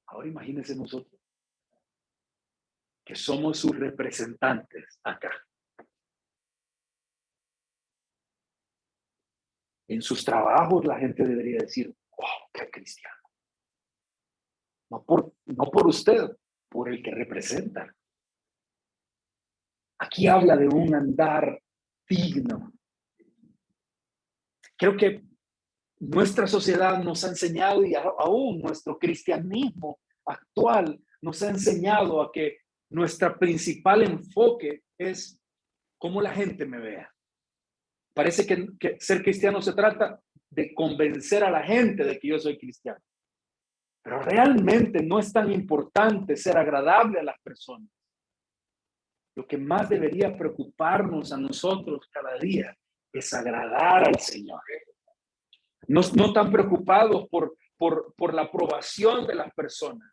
Ahora imagínense nosotros, que somos sus representantes acá. En sus trabajos la gente debería decir, wow, qué cristiano. No por usted, por el que representa. Aquí habla de un andar digno. Creo que nuestra sociedad nos ha enseñado, y aún nuestro cristianismo actual nos ha enseñado a que nuestra principal enfoque es cómo la gente me vea. Parece que ser cristiano se trata de convencer a la gente de que yo soy cristiano. Pero realmente no es tan importante ser agradable a las personas. Lo que más debería preocuparnos a nosotros cada día es agradar al Señor. No tan preocupados por la aprobación de las personas.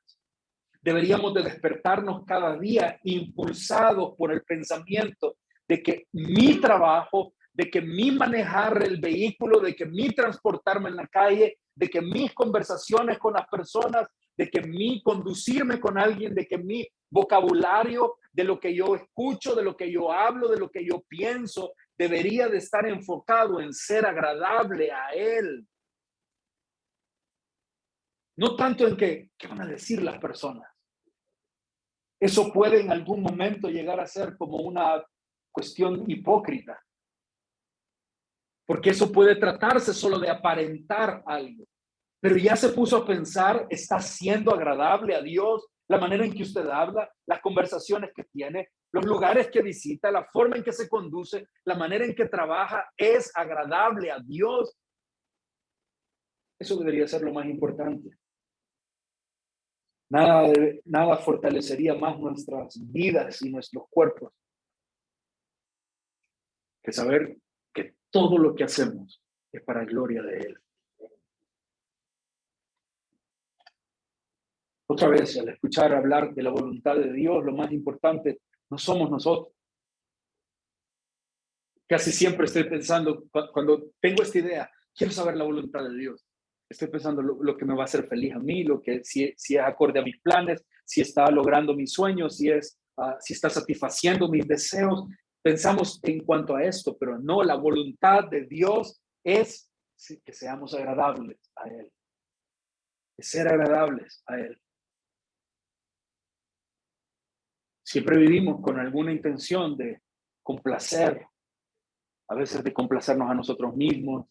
Deberíamos de despertarnos cada día impulsados por el pensamiento de que mi trabajo, de que mi manejar el vehículo, de que mi transportarme en la calle, de que mis conversaciones con las personas, de que mi conducirme con alguien, de que mi vocabulario, de lo que yo escucho, de lo que yo hablo, de lo que yo pienso, debería de estar enfocado en ser agradable a Él. No tanto en qué van a decir las personas. Eso puede en algún momento llegar a ser como una cuestión hipócrita. Porque eso puede tratarse solo de aparentar algo. Pero ya se puso a pensar, ¿está siendo agradable a Dios? La manera en que usted habla, las conversaciones que tiene, los lugares que visita, la forma en que se conduce, la manera en que trabaja, ¿es agradable a Dios? Eso debería ser lo más importante. Nada fortalecería más nuestras vidas y nuestros cuerpos que saber que todo lo que hacemos es para gloria de Él. Otra vez, al escuchar hablar de la voluntad de Dios, lo más importante no somos nosotros. Casi siempre estoy pensando, cuando tengo esta idea, quiero saber la voluntad de Dios. Estoy pensando lo que me va a hacer feliz a mí, si es acorde a mis planes, si está logrando mis sueños, si está satisfaciendo mis deseos. Pensamos en cuanto a esto, pero no, la voluntad de Dios es que seamos agradables a Él. Es ser agradables a Él. Siempre vivimos con alguna intención de complacer, a veces de complacernos a nosotros mismos,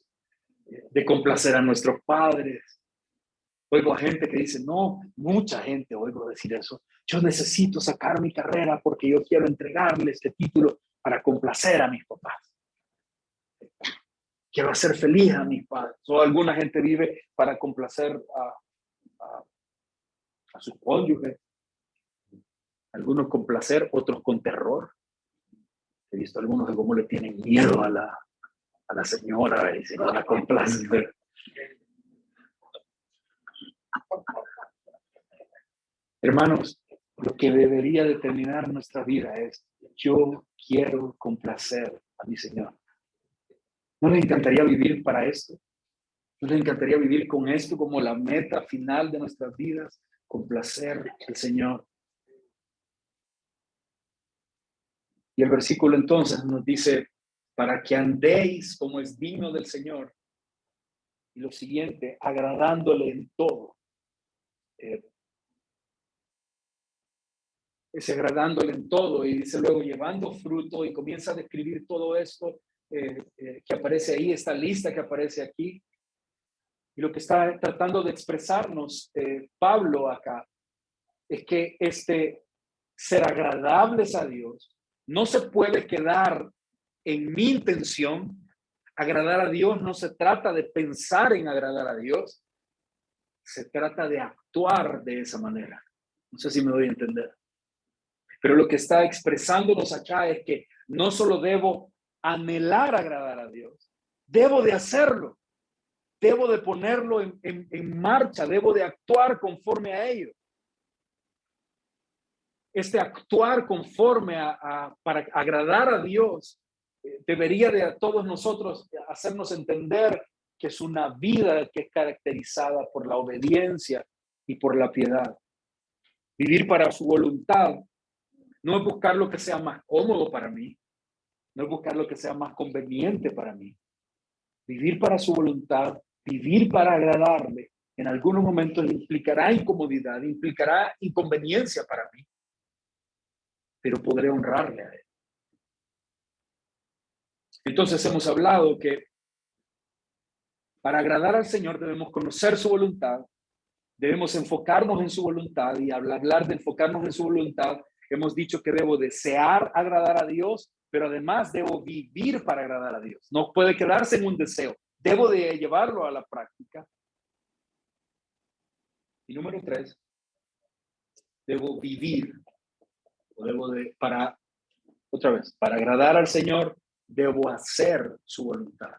de complacer a nuestros padres. Oigo a gente que dice, no, mucha gente oigo decir eso. Yo necesito sacar mi carrera porque yo quiero entregarle este título para complacer a mis papás. Quiero hacer feliz a mis padres. O alguna gente vive para complacer a sus cónyuges. Algunos con placer, otros con terror. He visto algunos de cómo le tienen miedo a la señora y se la complacen. Hermanos, lo que debería determinar nuestra vida es: yo quiero complacer a mi Señor. ¿No les encantaría vivir para esto? ¿No les encantaría vivir con esto como la meta final de nuestras vidas? Complacer al Señor. Y el versículo entonces nos dice, para que andéis como es digno del Señor. Y lo siguiente, agradándole en todo. Es agradándole en todo, y dice luego llevando fruto, y comienza a describir todo esto que aparece ahí, esta lista que aparece aquí. Y lo que está tratando de expresarnos Pablo acá es que ser agradables a Dios no se puede quedar en mi intención. Agradar a Dios no se trata de pensar en agradar a Dios, se trata de actuar de esa manera. No sé si me doy a entender. Pero lo que está expresándonos acá es que no solo debo anhelar agradar a Dios, debo de hacerlo, debo de ponerlo en marcha, debo de actuar conforme a ello. Actuar conforme para agradar a Dios debería de a todos nosotros hacernos entender que es una vida que es caracterizada por la obediencia y por la piedad. Vivir para su voluntad no es buscar lo que sea más cómodo para mí, no es buscar lo que sea más conveniente para mí. Vivir para su voluntad, vivir para agradarle, en algunos momentos implicará incomodidad, implicará inconveniencia para mí, pero podré honrarle a Él. Entonces hemos hablado que para agradar al Señor debemos conocer su voluntad, debemos enfocarnos en su voluntad, y al hablar de enfocarnos en su voluntad hemos dicho que debo desear agradar a Dios, pero además debo vivir para agradar a Dios. No puede quedarse en un deseo, debo de llevarlo a la práctica. Y número 3, debo vivir, o debo de, para agradar al Señor, debo hacer su voluntad.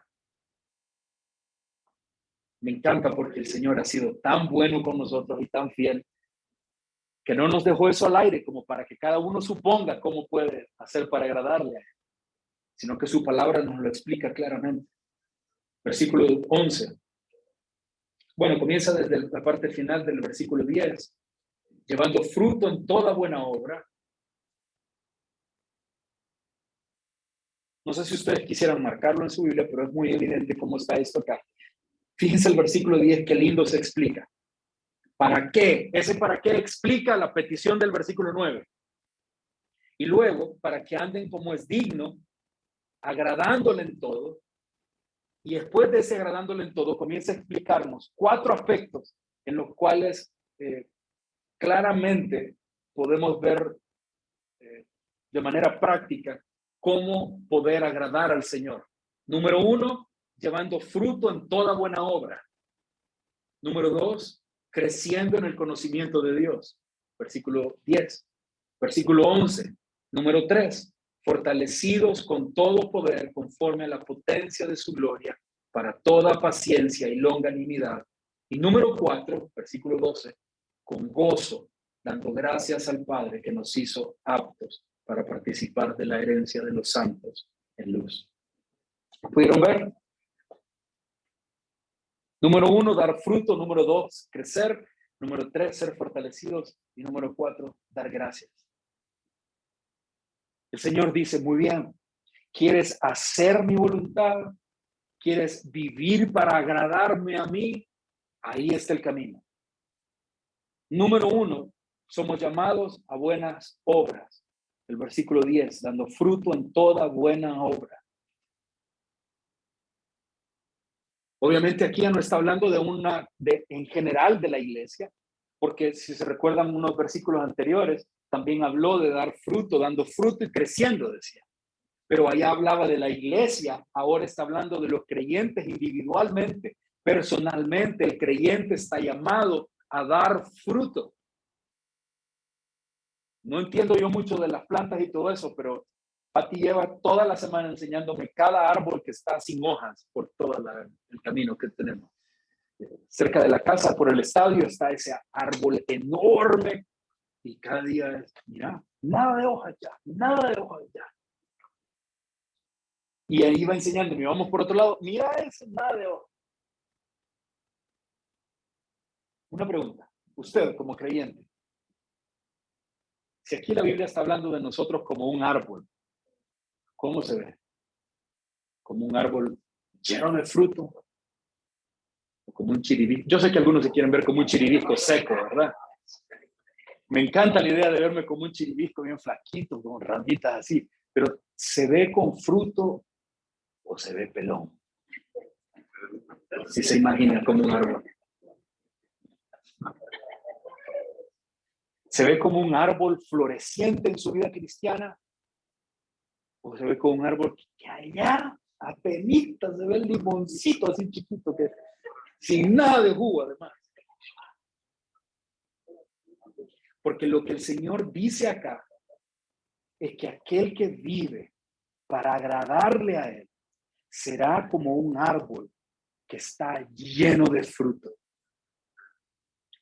Me encanta porque el Señor ha sido tan bueno con nosotros y tan fiel que no nos dejó eso al aire como para que cada uno suponga cómo puede hacer para agradarle a Él, sino que su palabra nos lo explica claramente. Versículo 11. Bueno, comienza desde la parte final del versículo 10. Llevando fruto en toda buena obra. No sé si ustedes quisieran marcarlo en su Biblia, pero es muy evidente cómo está esto acá. Fíjense el versículo 10, qué lindo se explica. ¿Para qué? Ese para qué explica la petición del versículo 9. Y luego, para que anden como es digno, agradándole en todo. Y después de ese agradándole en todo, comienza a explicarnos 4 aspectos en los cuales claramente podemos ver de manera práctica cómo poder agradar al Señor. Número 1, llevando fruto en toda buena obra. Número 2, creciendo en el conocimiento de Dios. Versículo 10. Versículo 11. Número 3, fortalecidos con todo poder conforme a la potencia de su gloria para toda paciencia y longanimidad. Y número 4, versículo 12, con gozo, dando gracias al Padre que nos hizo aptos para participar de la herencia de los santos en luz. ¿Pudieron ver? Número 1, dar fruto. Número 2, crecer. Número 3, ser fortalecidos. Y número 4, dar gracias. El Señor dice, muy bien, ¿quieres hacer mi voluntad? ¿Quieres vivir para agradarme a mí? Ahí está el camino. Número 1, somos llamados a buenas obras. El versículo 10, dando fruto en toda buena obra. Obviamente aquí ya no está hablando en general de la iglesia, porque si se recuerdan unos versículos anteriores, también habló de dar fruto, dando fruto y creciendo, decía. Pero allá hablaba de la iglesia, ahora está hablando de los creyentes individualmente, personalmente. El creyente está llamado a dar fruto. No entiendo yo mucho de las plantas y todo eso, pero Pati lleva toda la semana enseñándome cada árbol que está sin hojas por todo el camino que tenemos. Cerca de la casa, por el estadio, está ese árbol enorme y cada día es, mira, nada de hojas ya, nada de hojas ya. Y ahí va enseñándome, vamos por otro lado, mira eso, nada de hojas. Una pregunta, usted como creyente, si aquí la Biblia está hablando de nosotros como un árbol, ¿cómo se ve? ¿Como un árbol lleno de fruto? ¿O como un chiribisco? Yo sé que algunos se quieren ver como un chiribisco seco, ¿verdad? Me encanta la idea de verme como un chiribisco bien flaquito, con ramitas así, pero ¿se ve con fruto o se ve pelón? Si se imagina como un árbol. ¿Se ve como un árbol floreciente en su vida cristiana? ¿O se ve como un árbol que allá apenitas se ve el limoncito así chiquito, que sin nada de jugo además? Porque lo que el Señor dice acá es que aquel que vive para agradarle a Él será como un árbol que está lleno de fruto.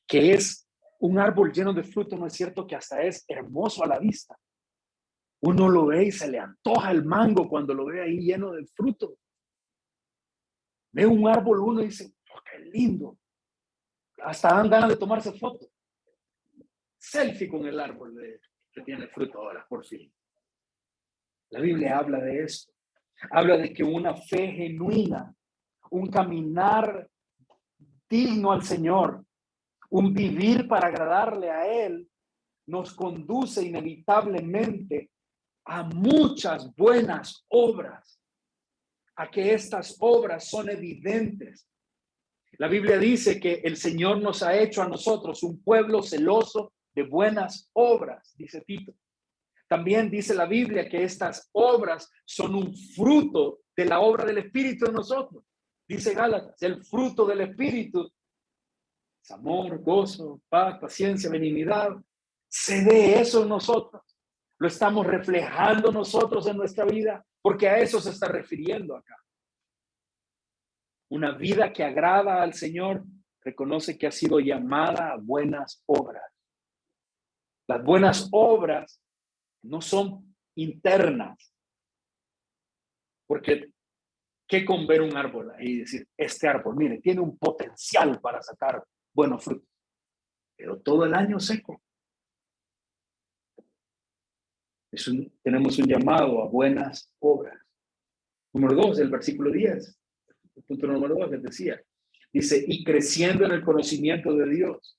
Que es un árbol lleno de fruto, ¿no es cierto? Que hasta es hermoso a la vista. Uno lo ve y se le antoja el mango cuando lo ve ahí lleno de fruto. Ve un árbol uno y dice, oh, qué lindo. Hasta dan ganas de tomarse foto. Selfie con el árbol que tiene fruto ahora, por fin. La Biblia habla de esto. Habla de que una fe genuina, un caminar digno al Señor, un vivir para agradarle a Él, nos conduce inevitablemente a muchas buenas obras, a que estas obras son evidentes. La Biblia dice que el Señor nos ha hecho a nosotros un pueblo celoso de buenas obras, dice Tito. También dice la Biblia que estas obras son un fruto de la obra del Espíritu en nosotros. Dice Gálatas, el fruto del Espíritu es amor, gozo, paz, paciencia, benignidad. Se ve eso en nosotros. Lo estamos reflejando nosotros en nuestra vida, porque a eso se está refiriendo acá. Una vida que agrada al Señor reconoce que ha sido llamada a buenas obras. Las buenas obras no son internas, porque ¿qué con ver un árbol ahí y decir, este árbol, mire, tiene un potencial para sacar buenos frutos, pero todo el año seco? Tenemos un llamado a buenas obras. Número 2, el versículo 10, el punto número 2 les decía, dice, y creciendo en el conocimiento de Dios.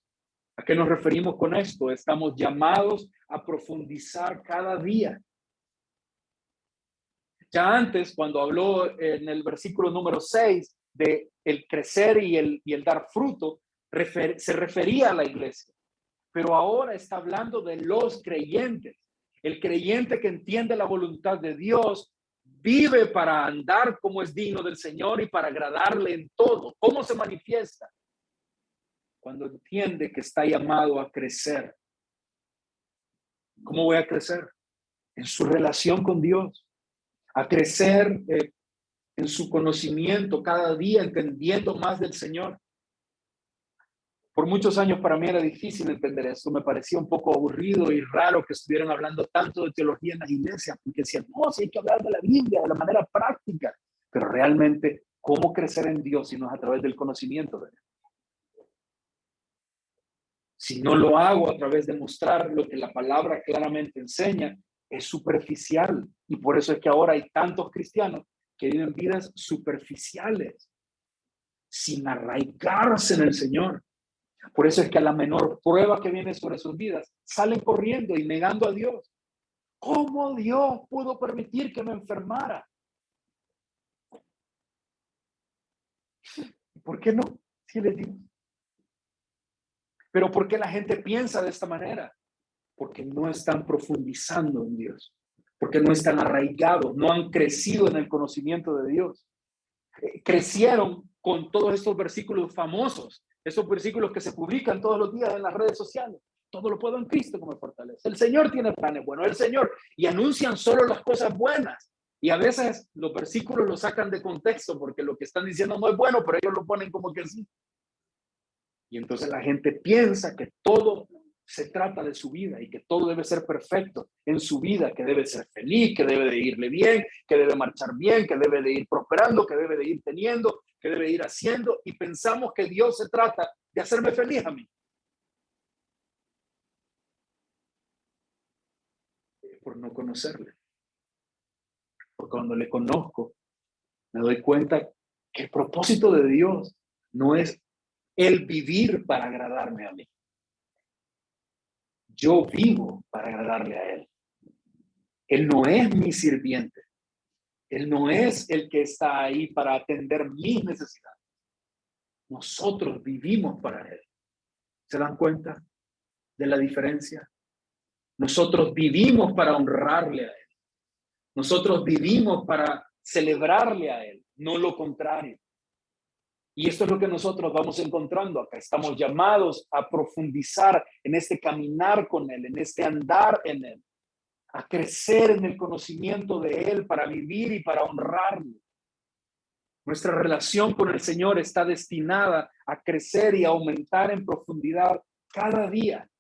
¿A qué nos referimos con esto? Estamos llamados a profundizar cada día. Ya antes, cuando habló en el versículo número 6 de el crecer y el dar fruto, se refería a la iglesia. Pero ahora está hablando de los creyentes. El creyente que entiende la voluntad de Dios vive para andar como es digno del Señor y para agradarle en todo. ¿Cómo se manifiesta? Cuando entiende que está llamado a crecer. ¿Cómo voy a crecer? En su relación con Dios. A crecer en su conocimiento cada día, entendiendo más del Señor. Por muchos años para mí era difícil entender esto. Me parecía un poco aburrido y raro que estuvieran hablando tanto de teología en las iglesias, porque decían, no, si hay que hablar de la Biblia de la manera práctica. Pero realmente, ¿cómo crecer en Dios si no es a través del conocimiento de Él? Si no lo hago a través de mostrar lo que la palabra claramente enseña, es superficial. Y por eso es que ahora hay tantos cristianos que viven vidas superficiales, sin arraigarse en el Señor. Por eso es que a la menor prueba que viene sobre sus vidas, salen corriendo y negando a Dios. ¿Cómo Dios pudo permitir que me enfermara? ¿Por qué no? Sí les digo. Pero ¿por qué la gente piensa de esta manera? Porque no están profundizando en Dios. Porque no están arraigados, no han crecido en el conocimiento de Dios. Crecieron con todos estos versículos famosos, esos versículos que se publican todos los días en las redes sociales. Todo lo puedo en Cristo que me fortalece. El Señor tiene planes buenos, el Señor. Y anuncian solo las cosas buenas. Y a veces los versículos los sacan de contexto porque lo que están diciendo no es bueno, pero ellos lo ponen como que sí. Y entonces la gente piensa que todo se trata de su vida y que todo debe ser perfecto en su vida, que debe ser feliz, que debe de irle bien, que debe marchar bien, que debe de ir prosperando, que debe de ir teniendo, que debe de ir haciendo, y pensamos que Dios se trata de hacerme feliz a mí. Por no conocerle. Porque cuando le conozco, me doy cuenta que el propósito de Dios no es el vivir para agradarme a mí. Yo vivo para agradarle a Él. Él no es mi sirviente. Él no es el que está ahí para atender mis necesidades. Nosotros vivimos para Él. ¿Se dan cuenta de la diferencia? Nosotros vivimos para honrarle a Él. Nosotros vivimos para celebrarle a Él, no lo contrario. Y esto es lo que nosotros vamos encontrando acá. Estamos llamados a profundizar en este caminar con Él, en este andar en Él, a crecer en el conocimiento de Él para vivir y para honrarlo. Nuestra relación con el Señor está destinada a crecer y a aumentar en profundidad cada día.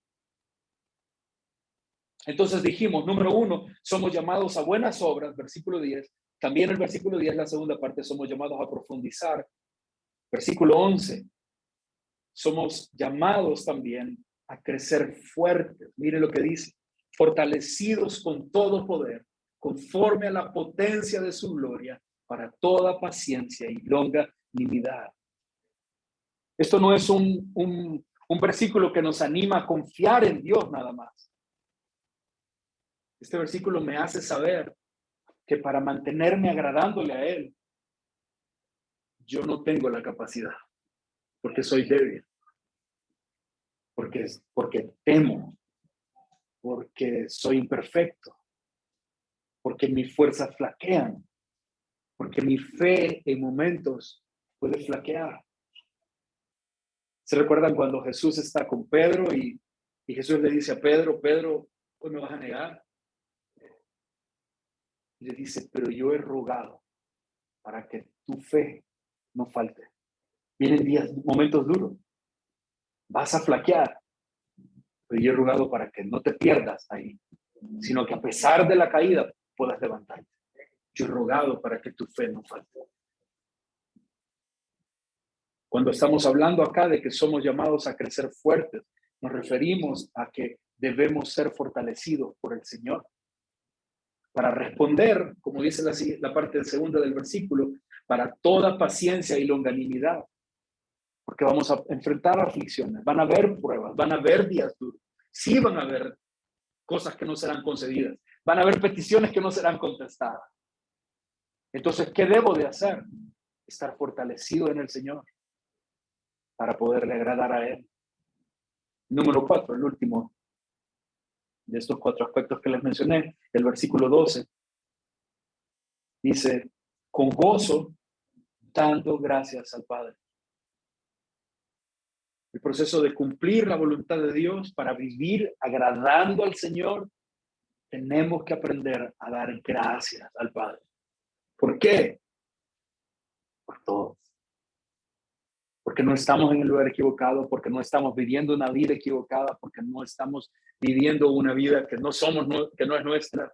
Entonces dijimos, número 1, somos llamados a buenas obras, versículo 10. También el versículo 10, la segunda parte, somos llamados a profundizar. Versículo 11, somos llamados también a crecer fuertes. Mire lo que dice, fortalecidos con todo poder, conforme a la potencia de su gloria, para toda paciencia y longanimidad. Esto no es un versículo que nos anima a confiar en Dios nada más. Este versículo me hace saber que para mantenerme agradándole a Él, yo no tengo la capacidad, porque soy débil, porque temo, porque soy imperfecto, porque mis fuerzas flaquean, porque mi fe en momentos puede flaquear. ¿Se recuerdan cuando Jesús está con Pedro y Jesús le dice a Pedro, Pedro, ¿hoy me vas a negar? Y le dice, pero yo he rogado para que tu fe no falte. Vienen días, momentos duros. Vas a flaquear, pero yo he rogado para que no te pierdas ahí, sino que a pesar de la caída puedas levantarte. Yo he rogado para que tu fe no falte. Cuando estamos hablando acá de que somos llamados a crecer fuertes, nos referimos a que debemos ser fortalecidos por el Señor para responder, como dice la parte segunda del versículo, para toda paciencia y longanimidad, porque vamos a enfrentar aflicciones, van a haber pruebas, van a haber días duros, sí van a haber cosas que no serán concedidas, van a haber peticiones que no serán contestadas. Entonces, ¿qué debo de hacer? Estar fortalecido en el Señor para poderle agradar a Él. Número 4, el último de estos 4 aspectos que les mencioné, el versículo 12, dice, con gozo, dando gracias al Padre. El proceso de cumplir la voluntad de Dios para vivir agradando al Señor, tenemos que aprender a dar gracias al Padre. ¿Por qué? Por todo. Porque no estamos en el lugar equivocado, porque no estamos viviendo una vida equivocada, porque no estamos viviendo una vida que no es nuestra.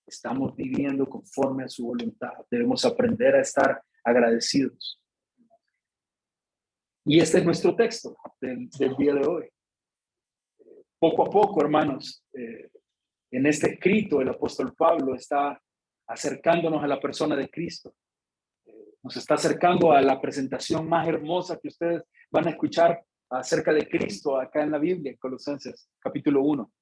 Estamos viviendo conforme a su voluntad. Debemos aprender a estar agradecidos. Y este es nuestro texto del día de hoy. Poco a poco, hermanos, en este escrito el apóstol Pablo está acercándonos a la persona de Cristo. Nos está acercando a la presentación más hermosa que ustedes van a escuchar acerca de Cristo acá en la Biblia, en Colosenses, capítulo 1.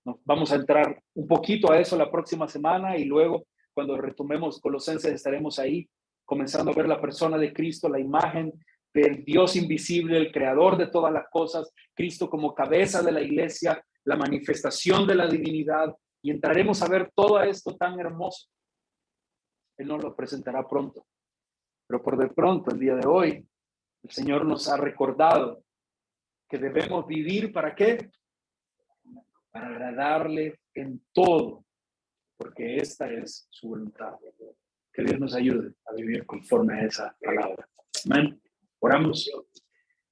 Nos vamos a entrar un poquito a eso la próxima semana y luego cuando retomemos Colosenses estaremos ahí comenzando a ver la persona de Cristo, la imagen del Dios invisible, el creador de todas las cosas, Cristo como cabeza de la iglesia, la manifestación de la divinidad, y entraremos a ver todo esto tan hermoso. Él nos lo presentará pronto. Pero por de pronto, el día de hoy, el Señor nos ha recordado que debemos vivir ¿para qué? Para agradarle en todo, porque esta es su voluntad. Que Dios nos ayude a vivir conforme a esa palabra. Amén. Oramos.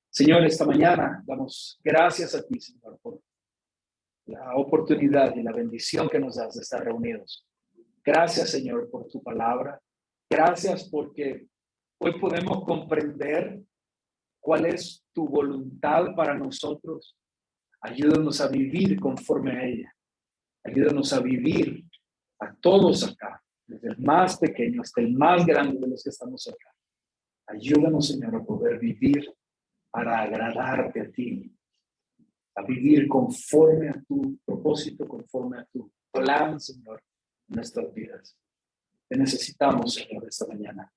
Señor, esta mañana damos gracias a ti, Señor, por la oportunidad y la bendición que nos das de estar reunidos. Gracias, Señor, por tu palabra. Gracias porque hoy podemos comprender cuál es tu voluntad para nosotros. Ayúdanos a vivir conforme a ella. Ayúdanos a vivir a todos acá, desde el más pequeño hasta el más grande de los que estamos acá. Ayúdanos, Señor, a poder vivir para agradarte a ti, a vivir conforme a tu propósito, conforme a tu plan, Señor, en nuestras vidas. Te necesitamos, Señor, esta mañana.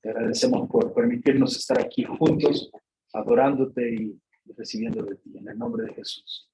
Te agradecemos por permitirnos estar aquí juntos, adorándote y recibiendo de ti. En el nombre de Jesús.